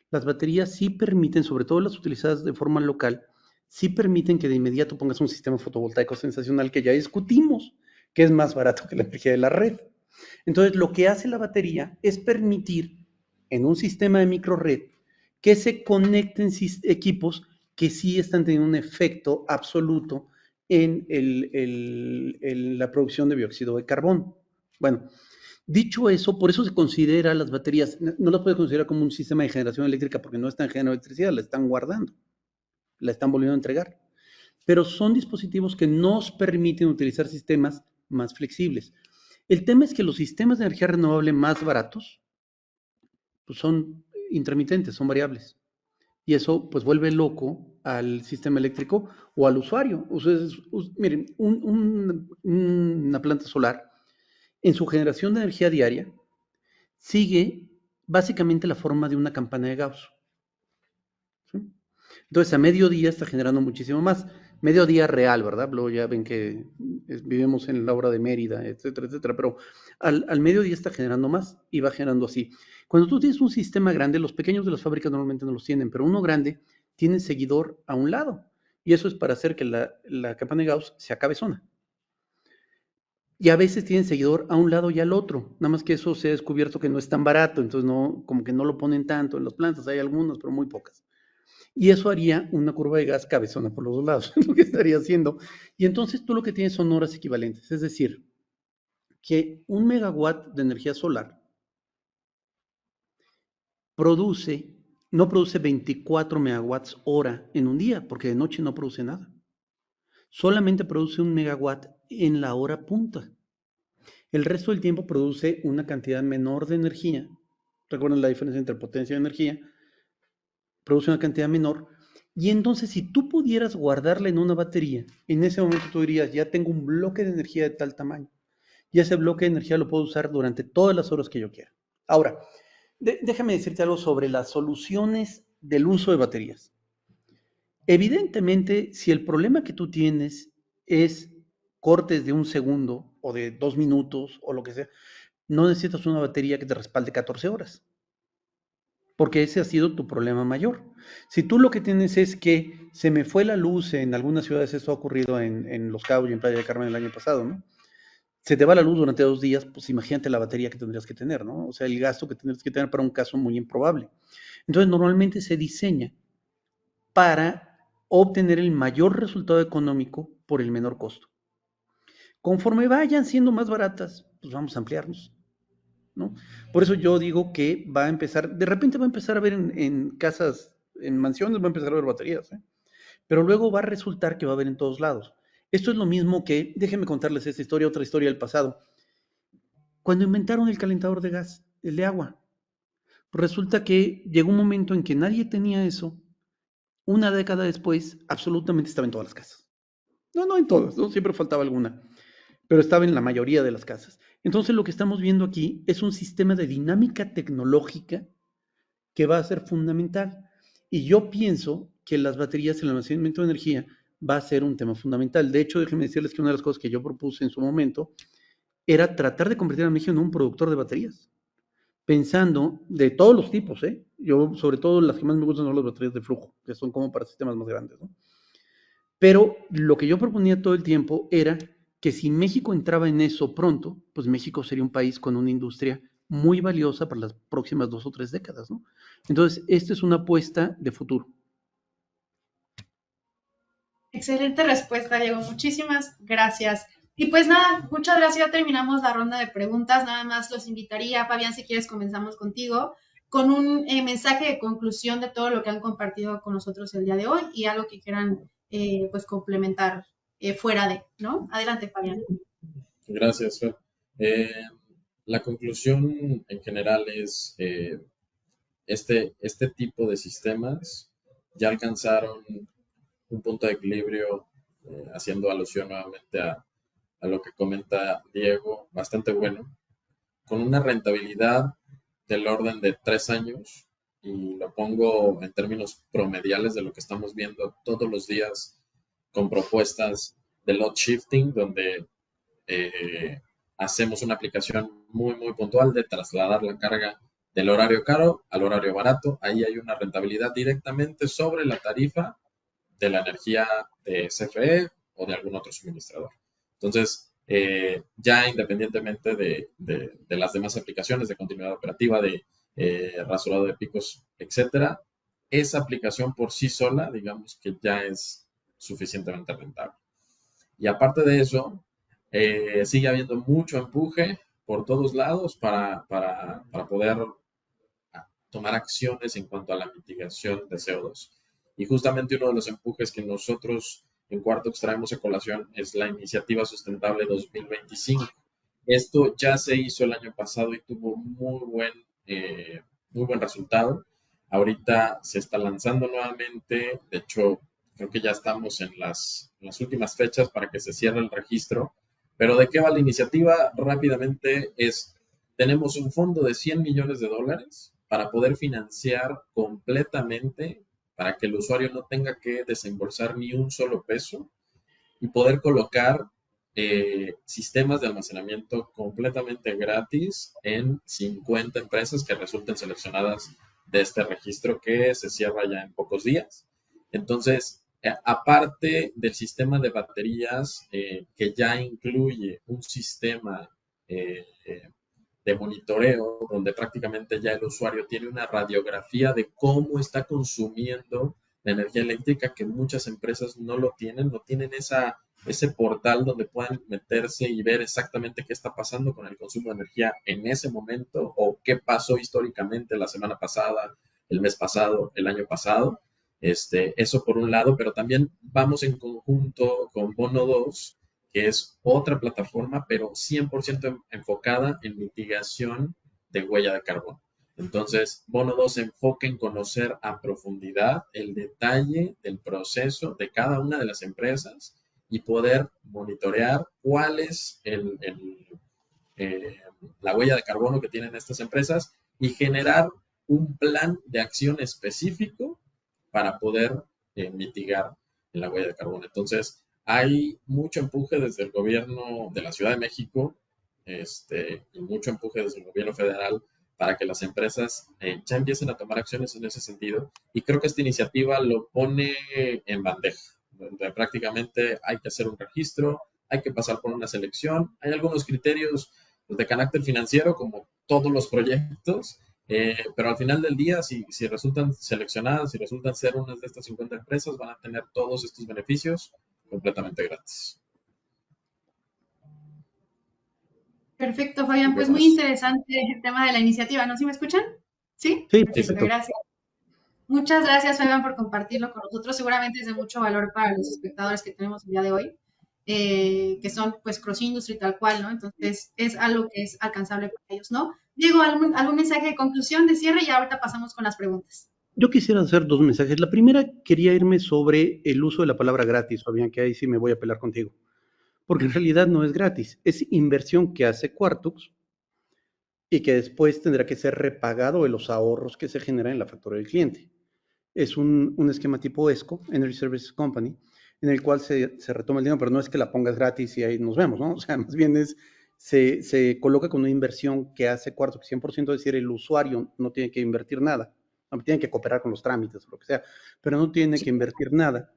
Speaker 3: Las baterías sí permiten, sobre todo las utilizadas de forma local, sí permiten que de inmediato pongas un sistema fotovoltaico sensacional que ya discutimos, que es más barato que la energía de la red. Entonces, lo que hace la batería es permitir en un sistema de microred que se conecten equipos que sí están teniendo un efecto absoluto en la producción de dióxido de carbono. Bueno, dicho eso, por eso se considera las baterías, no las puede considerar como un sistema de generación eléctrica porque no están generando electricidad, la están guardando, la están volviendo a entregar. Pero son dispositivos que nos permiten utilizar sistemas más flexibles. El tema es que los sistemas de energía renovable más baratos pues son intermitentes, son variables. Y eso pues vuelve loco al sistema eléctrico o al usuario. Ustedes, miren, una planta solar en su generación de energía diaria sigue básicamente la forma de una campana de Gauss. ¿Sí? Entonces, a mediodía está generando muchísimo más. Mediodía real, ¿verdad? Luego ya ven que vivimos en la hora de Mérida, etcétera, etcétera. Pero al mediodía está generando más y va generando así. Cuando tú tienes un sistema grande, los pequeños de las fábricas normalmente no los tienen, pero uno grande tiene seguidor a un lado. Y eso es para hacer que la campana de Gauss sea cabezona. Y a veces tienen seguidor a un lado y al otro. Nada más que eso se ha descubierto que no es tan barato, entonces no, como que no lo ponen tanto en las plantas. Hay algunas, pero muy pocas. Y eso haría una curva de gas cabezona por los dos lados, es lo que estaría haciendo. Y entonces tú lo que tienes son horas equivalentes, es decir, que 1 megawatt de energía solar produce, no produce 24 megawatts hora en un día, porque de noche no produce nada. Solamente produce 1 megawatt en la hora punta. El resto del tiempo produce una cantidad menor de energía. Recuerden la diferencia entre potencia y energía. Produce una cantidad menor. Y entonces, si tú pudieras guardarla en una batería, en ese momento tú dirías, ya tengo un bloque de energía de tal tamaño. Y ese bloque de energía lo puedo usar durante todas las horas que yo quiera. Ahora, déjame decirte algo sobre las soluciones del uso de baterías. Evidentemente, si el problema que tú tienes es cortes de 1 segundo o de 2 minutos o lo que sea, no necesitas una batería que te respalde 14 horas, porque ese ha sido tu problema mayor. Si tú lo que tienes es que se me fue la luz en algunas ciudades, esto ha ocurrido en Los Cabos y en Playa del Carmen el año pasado, ¿no? Se te va la luz durante 2 días, pues imagínate la batería que tendrías que tener, ¿no? O sea, el gasto que tendrías que tener para un caso muy improbable. Entonces, normalmente se diseña para obtener el mayor resultado económico por el menor costo. Conforme vayan siendo más baratas, pues vamos a ampliarnos, ¿no? Por eso yo digo que va a empezar, de repente va a empezar a ver en casas, en mansiones, va a empezar a ver baterías, ¿eh? Pero luego va a resultar que va a haber en todos lados. Esto es lo mismo que, déjenme contarles esta historia, otra historia del pasado. Cuando inventaron el calentador de gas, el de agua, resulta que llegó un momento en que nadie tenía eso. Una década después, absolutamente estaba en todas las casas. No, no en todas, ¿no? Siempre faltaba alguna, pero estaba en la mayoría de las casas. Entonces lo que estamos viendo aquí es un sistema de dinámica tecnológica que va a ser fundamental. Y yo pienso que las baterías, el almacenamiento de energía, va a ser un tema fundamental. De hecho, déjenme decirles que una de las cosas que yo propuse en su momento era tratar de convertir a México en un productor de baterías, pensando de todos los tipos, ¿eh? Yo, sobre todo, las que más me gustan son las baterías de flujo, que son como para sistemas más grandes, ¿no? Pero lo que yo proponía todo el tiempo era que si México entraba en eso pronto, pues México sería un país con una industria muy valiosa para las próximas 2 o 3 décadas, ¿no? Entonces, esta es una apuesta de futuro.
Speaker 1: Excelente respuesta, Diego. Muchísimas gracias. Y pues nada, muchas gracias. Ya terminamos la ronda de preguntas. Nada más los invitaría, Fabián, si quieres comenzamos contigo, con un mensaje de conclusión de todo lo que han compartido con nosotros el día de hoy y algo que quieran pues complementar fuera de, ¿no? Adelante, Fabián.
Speaker 2: Gracias, Fer. La conclusión en general es este tipo de sistemas ya alcanzaron un punto de equilibrio, haciendo alusión nuevamente a lo que comenta Diego, bastante bueno, con una rentabilidad del orden de 3 años, y lo pongo en términos promediales de lo que estamos viendo todos los días con propuestas de load shifting, donde hacemos una aplicación muy, muy puntual de trasladar la carga del horario caro al horario barato. Ahí hay una rentabilidad directamente sobre la tarifa de la energía de CFE o de algún otro suministrador. Entonces, ya independientemente de las demás aplicaciones de continuidad operativa, de rasurado de picos, etcétera, esa aplicación por sí sola, digamos que ya es suficientemente rentable. Y aparte de eso, sigue habiendo mucho empuje por todos lados para poder tomar acciones en cuanto a la mitigación de CO2. Y justamente uno de los empujes que nosotros en Quartox traemos a colación es la Iniciativa Sustentable 2025. Esto ya se hizo el año pasado y tuvo muy buen resultado. Ahorita se está lanzando nuevamente. De hecho, creo que ya estamos en las últimas fechas para que se cierre el registro. Pero ¿de qué va la iniciativa? Rápidamente tenemos un fondo de $100 millones para poder financiar completamente para que el usuario no tenga que desembolsar ni un solo peso y poder colocar sistemas de almacenamiento completamente gratis en 50 empresas que resulten seleccionadas de este registro que se cierra ya en pocos días. Entonces, aparte del sistema de baterías que ya incluye un sistema de monitoreo donde prácticamente ya el usuario tiene una radiografía de cómo está consumiendo la energía eléctrica, que muchas empresas no lo tienen, no tienen ese portal donde puedan meterse y ver exactamente qué está pasando con el consumo de energía en ese momento o qué pasó históricamente la semana pasada, el mes pasado, el año pasado. Eso por un lado, pero también vamos en conjunto con Bono 2, que es otra plataforma, pero 100% enfocada en mitigación de huella de carbono. Entonces, Bono 2 se enfoca en conocer a profundidad el detalle del proceso de cada una de las empresas y poder monitorear cuál es la huella de carbono que tienen estas empresas y generar un plan de acción específico para poder mitigar la huella de carbono. Entonces, hay mucho empuje desde el gobierno de la Ciudad de México y mucho empuje desde el gobierno federal para que las empresas ya empiecen a tomar acciones en ese sentido. Y creo que esta iniciativa lo pone en bandeja, donde prácticamente hay que hacer un registro, hay que pasar por una selección, hay algunos criterios de carácter financiero, como todos los proyectos, pero al final del día, si resultan seleccionadas, si resultan ser unas de estas 50 empresas, van a tener todos estos beneficios completamente gratis.
Speaker 1: Perfecto, Fabián. Pues muy interesante el tema de la iniciativa, ¿no? ¿Sí me escuchan? ¿Sí?
Speaker 3: Sí,
Speaker 1: perfecto. Gracias. Muchas gracias, Fabián, por compartirlo con nosotros. Seguramente es de mucho valor para los espectadores que tenemos el día de hoy, que son pues cross industry tal cual, ¿no? Entonces es algo que es alcanzable para ellos, ¿no? Diego, ¿algún mensaje de conclusión, de cierre? Y ahorita pasamos con las preguntas.
Speaker 3: Yo quisiera hacer dos mensajes. La primera, quería irme sobre el uso de la palabra gratis, Fabián, que ahí sí me voy a pelear contigo. Porque en realidad no es gratis, es inversión que hace Quartux y que después tendrá que ser repagado de los ahorros que se generan en la factura del cliente. Es un esquema tipo ESCO, Energy Services Company, en el cual se retoma el dinero, pero no es que la pongas gratis y ahí nos vemos, ¿no? O sea, más bien se coloca con una inversión que hace Quartux 100%, es decir, el usuario no tiene que invertir nada, no tiene que cooperar con los trámites o lo que sea, pero no tiene que invertir nada.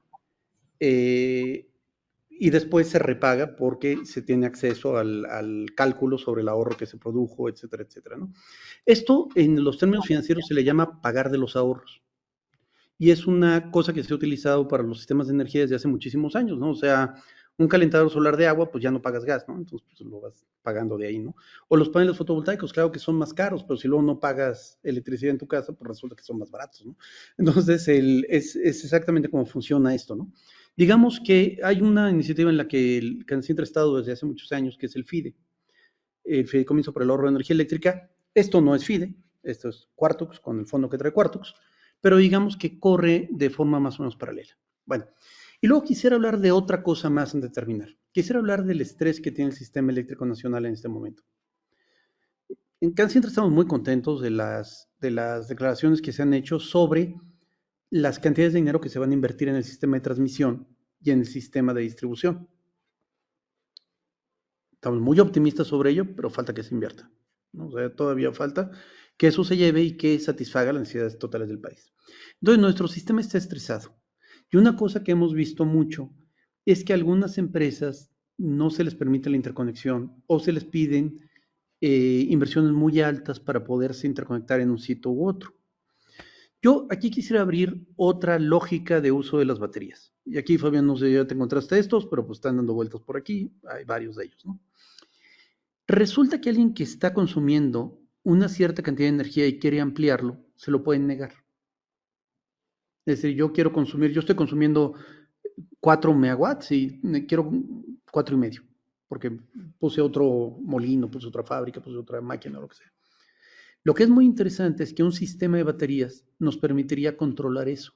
Speaker 3: Y después se repaga porque se tiene acceso al cálculo sobre el ahorro que se produjo, etcétera, etcétera, ¿no? Esto en los términos financieros se le llama pagar de los ahorros. Y es una cosa que se ha utilizado para los sistemas de energía desde hace muchísimos años, ¿no? O sea, un calentador solar de agua, pues ya no pagas gas, ¿no? Entonces, pues lo vas pagando de ahí, ¿no? O los paneles fotovoltaicos, claro que son más caros, pero si luego no pagas electricidad en tu casa, pues resulta que son más baratos, ¿no? Entonces, es exactamente cómo funciona esto, ¿no? Digamos que hay una iniciativa en la que el Cancino Estado desde hace muchos años, que es el FIDE, el Fideicomiso para el Ahorro de Energía Eléctrica. Esto no es FIDE, esto es Quartux, con el fondo que trae Quartux, pero digamos que corre de forma más o menos paralela. Bueno, y luego quisiera hablar de otra cosa más antes de terminar. Quisiera hablar del estrés que tiene el sistema eléctrico nacional en este momento. En Cancino estamos muy contentos de las declaraciones que se han hecho sobre las cantidades de dinero que se van a invertir en el sistema de transmisión y en el sistema de distribución. Estamos muy optimistas sobre ello, pero falta que se invierta, ¿no? O sea, todavía falta que eso se lleve y que satisfaga las necesidades totales del país. Entonces, nuestro sistema está estresado. Y una cosa que hemos visto mucho es que a algunas empresas no se les permite la interconexión o se les piden inversiones muy altas para poderse interconectar en un sitio u otro. Yo aquí quisiera abrir otra lógica de uso de las baterías. Y aquí, Fabián, no sé si ya te encontraste estos, pero pues están dando vueltas por aquí. Hay varios de ellos, ¿no? Resulta que alguien que está consumiendo una cierta cantidad de energía y quiere ampliarlo, se lo pueden negar. Es decir, yo estoy consumiendo 4 megawatts y quiero 4,5, porque puse otro molino, puse otra fábrica, puse otra máquina, lo que sea. Lo que es muy interesante es que un sistema de baterías nos permitiría controlar eso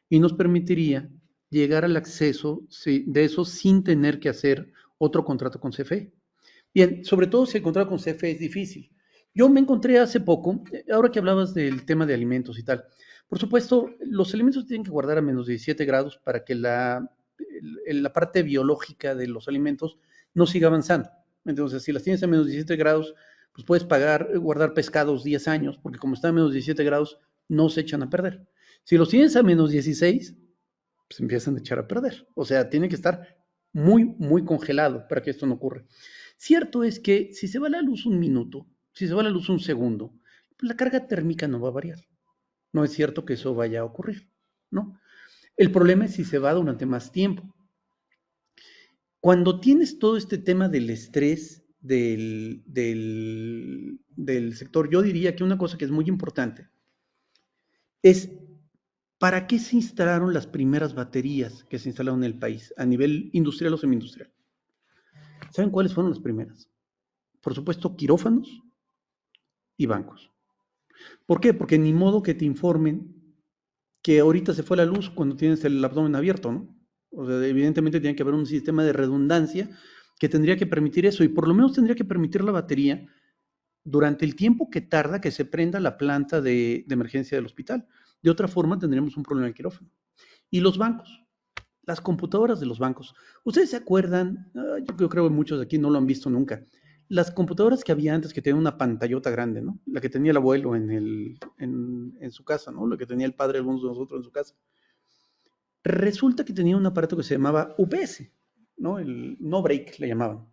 Speaker 3: y nos permitiría llegar al acceso de eso sin tener que hacer otro contrato con CFE. Bien, sobre todo si el contrato con CFE es difícil. Yo me encontré hace poco, ahora que hablabas del tema de alimentos y tal, por supuesto, los alimentos se tienen que guardar a menos 17 grados para que la parte biológica de los alimentos no siga avanzando. Entonces, si las tienes a menos 17 grados, pues puedes guardar pescados 10 años, porque como están a menos 17 grados, no se echan a perder. Si los tienes a menos 16, pues empiezan a echar a perder. O sea, tiene que estar muy, muy congelado para que esto no ocurra. Cierto es que si se va la luz un minuto, si se va la luz un segundo, pues la carga térmica no va a variar. No es cierto que eso vaya a ocurrir, ¿no? El problema es si se va durante más tiempo. Cuando tienes todo este tema del estrés del sector, yo diría que una cosa que es muy importante es para qué se instalaron las primeras baterías que se instalaron en el país a nivel industrial o semi-industrial. ¿Saben cuáles fueron las primeras? Por supuesto, quirófanos y bancos. ¿Por qué? Porque ni modo que te informen que ahorita se fue la luz cuando tienes el abdomen abierto, ¿no? O sea, evidentemente tiene que haber un sistema de redundancia que tendría que permitir eso y por lo menos tendría que permitir la batería durante el tiempo que tarda que se prenda la planta de emergencia del hospital. De otra forma tendríamos un problema en el quirófano. Y los bancos, las computadoras de los bancos. ¿Ustedes se acuerdan? Yo creo que muchos de aquí no lo han visto nunca. Las computadoras que había antes que tenían una pantallota grande, ¿no? La que tenía el abuelo en su casa, ¿no? La que tenía el padre de algunos de nosotros en su casa. Resulta que tenía un aparato que se llamaba UPS, ¿no? El no break le llamaban.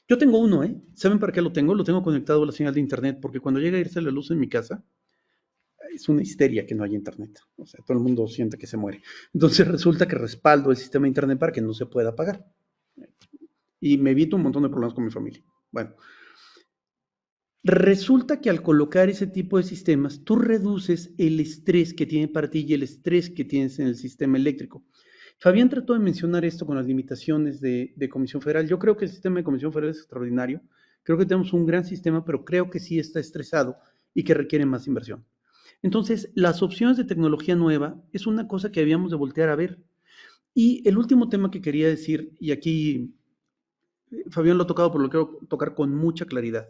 Speaker 3: Yo tengo uno, ¿eh? ¿Saben para qué lo tengo? Lo tengo conectado a la señal de internet porque cuando llega a irse la luz en mi casa, es una histeria que no haya internet. O sea, todo el mundo siente que se muere. Entonces resulta que respaldo el sistema de internet para que no se pueda apagar. Y me evito un montón de problemas con mi familia. Bueno, resulta que al colocar ese tipo de sistemas, tú reduces el estrés que tiene para ti y el estrés que tienes en el sistema eléctrico. Fabián trató de mencionar esto con las limitaciones de Comisión Federal. Yo creo que el sistema de Comisión Federal es extraordinario. Creo que tenemos un gran sistema, pero creo que sí está estresado y que requiere más inversión. Entonces, las opciones de tecnología nueva es una cosa que habíamos de voltear a ver. Y el último tema que quería decir, y aquí Fabián lo ha tocado, pero lo quiero tocar con mucha claridad.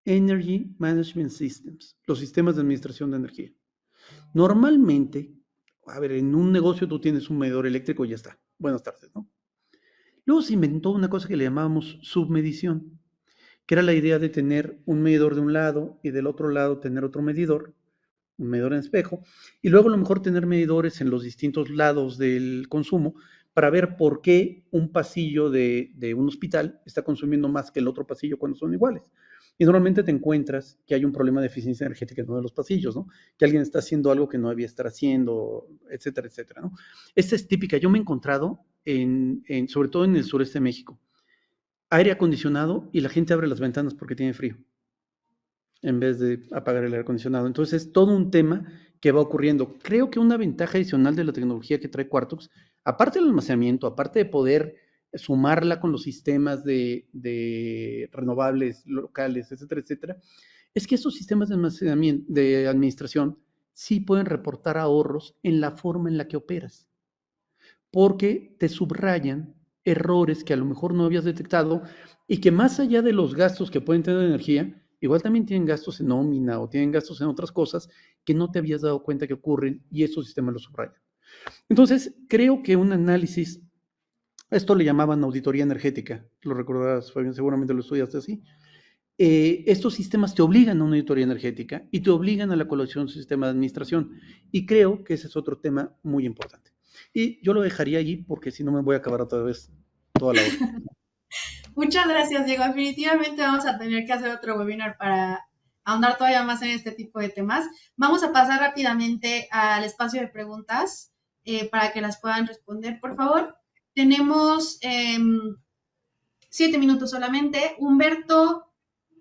Speaker 3: Energy Management Systems, los sistemas de administración de energía. Normalmente, a ver, en un negocio tú tienes un medidor eléctrico y ya está. Buenas tardes, ¿no? Luego se inventó una cosa que le llamábamos submedición, que era la idea de tener un medidor de un lado y del otro lado tener otro medidor, un medidor en espejo, y luego a lo mejor tener medidores en los distintos lados del consumo para ver por qué un pasillo de un hospital está consumiendo más que el otro pasillo cuando son iguales. Y normalmente te encuentras que hay un problema de eficiencia energética en uno de los pasillos, ¿no? Que alguien está haciendo algo que no debía estar haciendo, etcétera, etcétera, ¿no? Esta es típica. Yo me he encontrado, sobre todo en el sureste de México, aire acondicionado y la gente abre las ventanas porque tiene frío en vez de apagar el aire acondicionado. Entonces, es todo un tema que va ocurriendo. Creo que una ventaja adicional de la tecnología que trae Quartux, aparte del almacenamiento, aparte de poder sumarla con los sistemas de renovables locales, etcétera, etcétera, es que estos sistemas de almacenamiento, de administración, sí pueden reportar ahorros en la forma en la que operas, porque te subrayan errores que a lo mejor no habías detectado y que más allá de los gastos que pueden tener de energía, igual también tienen gastos en nómina o tienen gastos en otras cosas que no te habías dado cuenta que ocurren y estos sistemas los subrayan. Entonces, creo que un análisis, esto le llamaban auditoría energética, lo recordarás, Fabián, seguramente lo estudiaste así. Estos sistemas te obligan a una auditoría energética y te obligan a la colaboración de un sistema de administración. Y creo que ese es otro tema muy importante. Y yo lo dejaría allí porque si no me voy a acabar otra vez toda la hora.
Speaker 1: Muchas gracias, Diego. Definitivamente vamos a tener que hacer otro webinar para ahondar todavía más en este tipo de temas. Vamos a pasar rápidamente al espacio de preguntas para que las puedan responder, por favor. Tenemos 7 minutos solamente. Humberto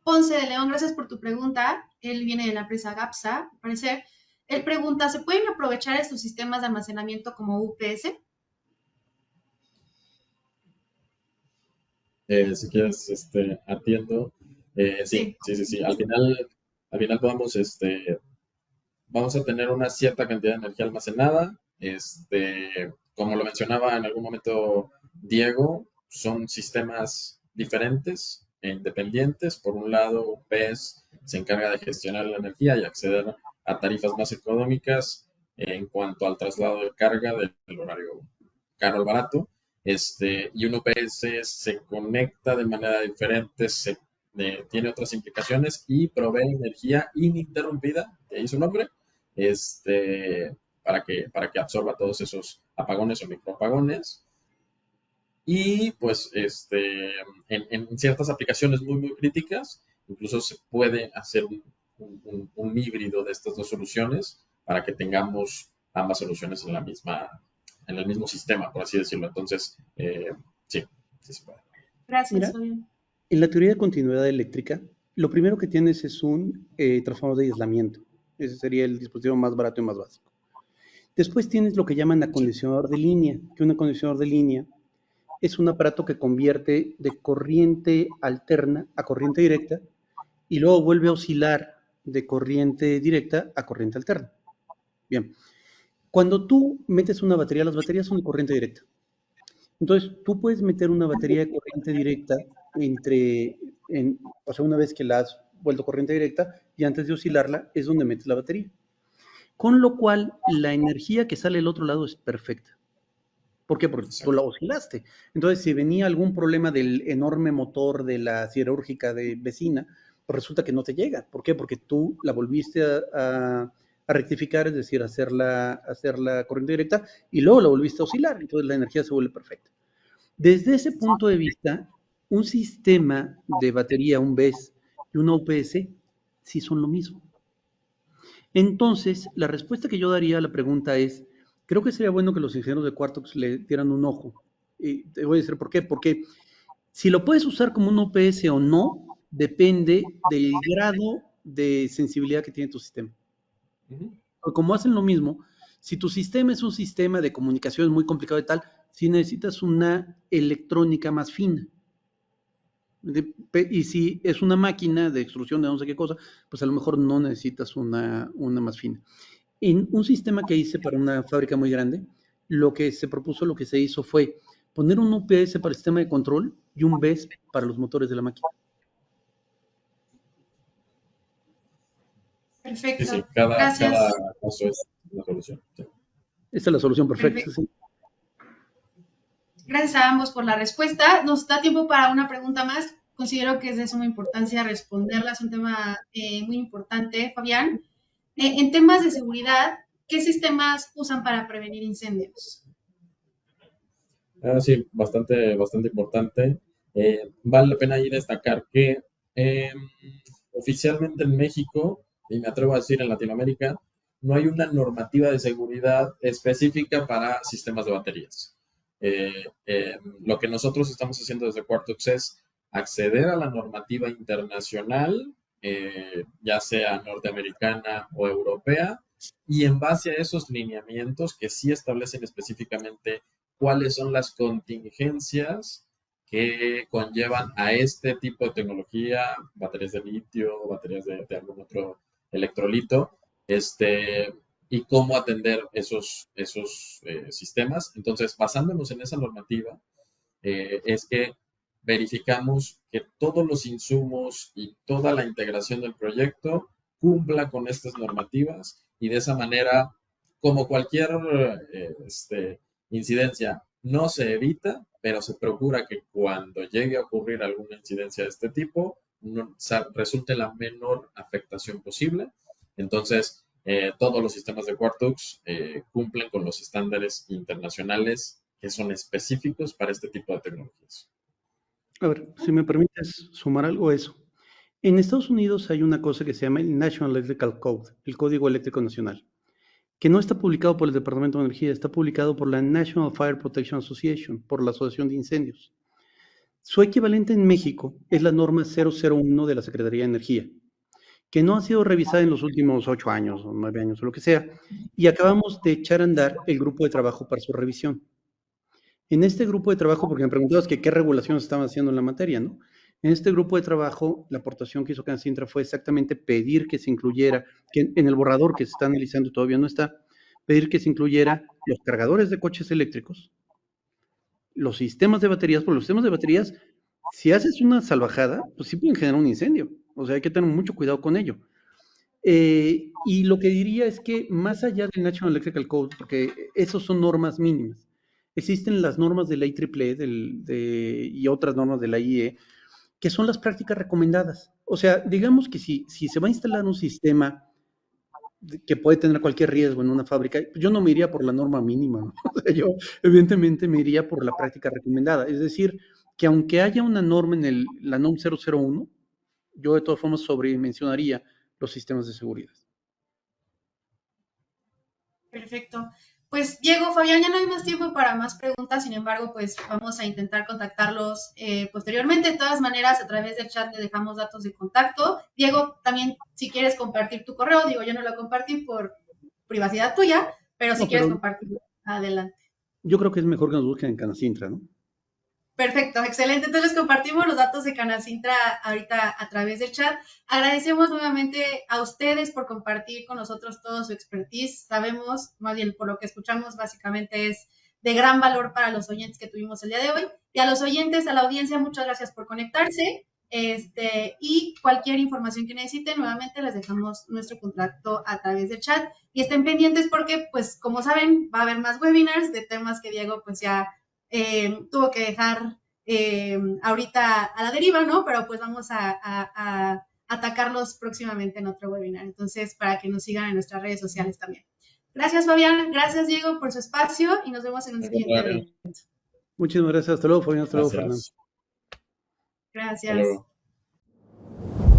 Speaker 1: Ponce de León, gracias por tu pregunta. Él viene de la empresa GAPSA, al parecer. Él pregunta, ¿se pueden aprovechar estos sistemas de almacenamiento como UPS?
Speaker 2: Si quieres, atiendo. Sí,
Speaker 1: Sí.
Speaker 2: sí, sí, sí. Al final vamos a tener una cierta cantidad de energía almacenada. Como lo mencionaba en algún momento Diego, son sistemas diferentes independientes. Por un lado, UPS se encarga de gestionar la energía y acceder a tarifas más económicas en cuanto al traslado de carga del horario caro al barato. Y un UPS se conecta de manera diferente, tiene otras implicaciones y provee energía ininterrumpida, de ahí su nombre, para que absorba todos esos apagones o microapagones. Y pues en ciertas aplicaciones muy, muy críticas, incluso se puede hacer un híbrido de estas dos soluciones para que tengamos ambas soluciones en el mismo sistema, por así decirlo. Entonces, sí, sí se puede.
Speaker 1: Gracias,
Speaker 3: Mira,
Speaker 1: Fabián.
Speaker 3: en la teoría de continuidad eléctrica, lo primero que tienes es un transformador de aislamiento. Ese sería el dispositivo más barato y más básico. Después tienes lo que llaman acondicionador de línea, que un acondicionador de línea es un aparato que convierte de corriente alterna a corriente directa y luego vuelve a oscilar de corriente directa a corriente alterna. Bien, cuando tú metes una batería, las baterías son de corriente directa. Entonces, tú puedes meter una batería de corriente directa o sea, una vez que la has vuelto corriente directa y antes de oscilarla es donde metes la batería. Con lo cual, la energía que sale del otro lado es perfecta. ¿Por qué? Porque tú la oscilaste. Entonces, si venía algún problema del enorme motor de la siderúrgica de vecina, pues resulta que no te llega. ¿Por qué? Porque tú la volviste a rectificar, es decir, hacer la corriente directa, y luego la volviste a oscilar. Entonces, la energía se vuelve perfecta. Desde ese punto de vista, un sistema de batería, un BESS y una UPS, sí son lo mismo. Entonces, la respuesta que yo daría a la pregunta es, creo que sería bueno que los ingenieros de Quartox le dieran un ojo. Y te voy a decir por qué. Porque si lo puedes usar como un UPS o no, depende del grado de sensibilidad que tiene tu sistema. Porque como hacen lo mismo, si tu sistema es un sistema de comunicaciones muy complicado y tal, sí necesitas una electrónica más fina. Y si es una máquina de extrusión de no sé qué cosa, pues a lo mejor no necesitas una más fina. En un sistema que hice para una fábrica muy grande, lo que se hizo fue poner un UPS para el sistema de control y un BESS para los motores de la máquina.
Speaker 1: Perfecto.
Speaker 2: Sí, cada
Speaker 1: Gracias.
Speaker 2: caso es una solución. Sí.
Speaker 3: Esta es la solución perfecta.
Speaker 1: Perfecto.
Speaker 3: Sí.
Speaker 1: Gracias a ambos por la respuesta. Nos da tiempo para una pregunta más. Considero que es de suma importancia responderla. Es un tema muy importante, Fabián. En temas de seguridad, ¿qué sistemas usan para prevenir incendios?
Speaker 2: Sí, bastante, bastante importante. Vale la pena ahí destacar que oficialmente en México, y me atrevo a decir en Latinoamérica, no hay una normativa de seguridad específica para sistemas de baterías. Lo que nosotros estamos haciendo desde Quartox es acceder a la normativa internacional, ya sea norteamericana o europea, y en base a esos lineamientos que sí establecen específicamente cuáles son las contingencias que conllevan a este tipo de tecnología, baterías de litio, baterías de algún otro electrolito, y cómo atender esos sistemas. Entonces, basándonos en esa normativa, es que verificamos que todos los insumos y toda la integración del proyecto cumpla con estas normativas y de esa manera, como cualquier incidencia, no se evita, pero se procura que cuando llegue a ocurrir alguna incidencia de este tipo, resulte la menor afectación posible. Entonces, todos los sistemas de Quartox cumplen con los estándares internacionales que son específicos para este tipo de tecnologías.
Speaker 3: A ver, si me permites sumar algo a eso. En Estados Unidos hay una cosa que se llama el National Electrical Code, el Código Eléctrico Nacional, que no está publicado por el Departamento de Energía, está publicado por la National Fire Protection Association, por la Asociación de Incendios. Su equivalente en México es la norma 001 de la Secretaría de Energía, que no ha sido revisada en los últimos 8 años o 9 años o lo que sea, y acabamos de echar a andar el grupo de trabajo para su revisión. En este grupo de trabajo, porque me preguntabas que qué regulaciones estaban haciendo en la materia, ¿no? En este grupo de trabajo, la aportación que hizo Cancintra fue exactamente pedir que se incluyera, que en el borrador que se está analizando todavía no está, pedir que se incluyera los cargadores de coches eléctricos, los sistemas de baterías, porque los sistemas de baterías Si haces una salvajada, pues sí pueden generar un incendio. O sea, hay que tener mucho cuidado con ello. Y lo que diría es que más allá del National Electrical Code, porque esos son normas mínimas, existen las normas de la IEEE y otras normas de la IE, que son las prácticas recomendadas. O sea, digamos que si se va a instalar un sistema que puede tener cualquier riesgo en una fábrica, pues yo no me iría por la norma mínima, ¿no? O sea, yo evidentemente me iría por la práctica recomendada. Es decir, que aunque haya una norma en la NOM 001, yo de todas formas sobremencionaría los sistemas de seguridad.
Speaker 1: Perfecto. Pues Diego, Fabián, ya no hay más tiempo para más preguntas, sin embargo, pues vamos a intentar contactarlos posteriormente. De todas maneras, a través del chat le dejamos datos de contacto. Diego, también si quieres compartir tu correo, digo, yo no lo compartí por privacidad tuya, pero si
Speaker 3: No,
Speaker 1: quieres
Speaker 3: pero
Speaker 1: compartirlo, adelante.
Speaker 3: yo creo que es mejor que nos busquen en Canacintra, ¿no?
Speaker 1: Perfecto, excelente. Entonces compartimos los datos de Canacintra ahorita a través del chat. Agradecemos nuevamente a ustedes por compartir con nosotros todo su expertise. Sabemos, más bien por lo que escuchamos, básicamente es de gran valor para los oyentes que tuvimos el día de hoy. Y a los oyentes, a la audiencia, muchas gracias por conectarse. Y cualquier información que necesiten, nuevamente les dejamos nuestro contacto a través del chat. Y estén pendientes porque, pues, como saben, va a haber más webinars de temas que Diego, pues, ya tuvo que dejar ahorita a la deriva, ¿no? Pero pues vamos a atacarlos próximamente en otro webinar. Entonces, para que nos sigan en nuestras redes sociales también. Gracias, Fabián. Gracias, Diego, por su espacio y nos vemos en un siguiente evento.
Speaker 3: Muchísimas gracias. Hasta luego, Fabián. Hasta luego, Fernando.
Speaker 2: Gracias. Hasta
Speaker 1: Gracias.
Speaker 2: luego.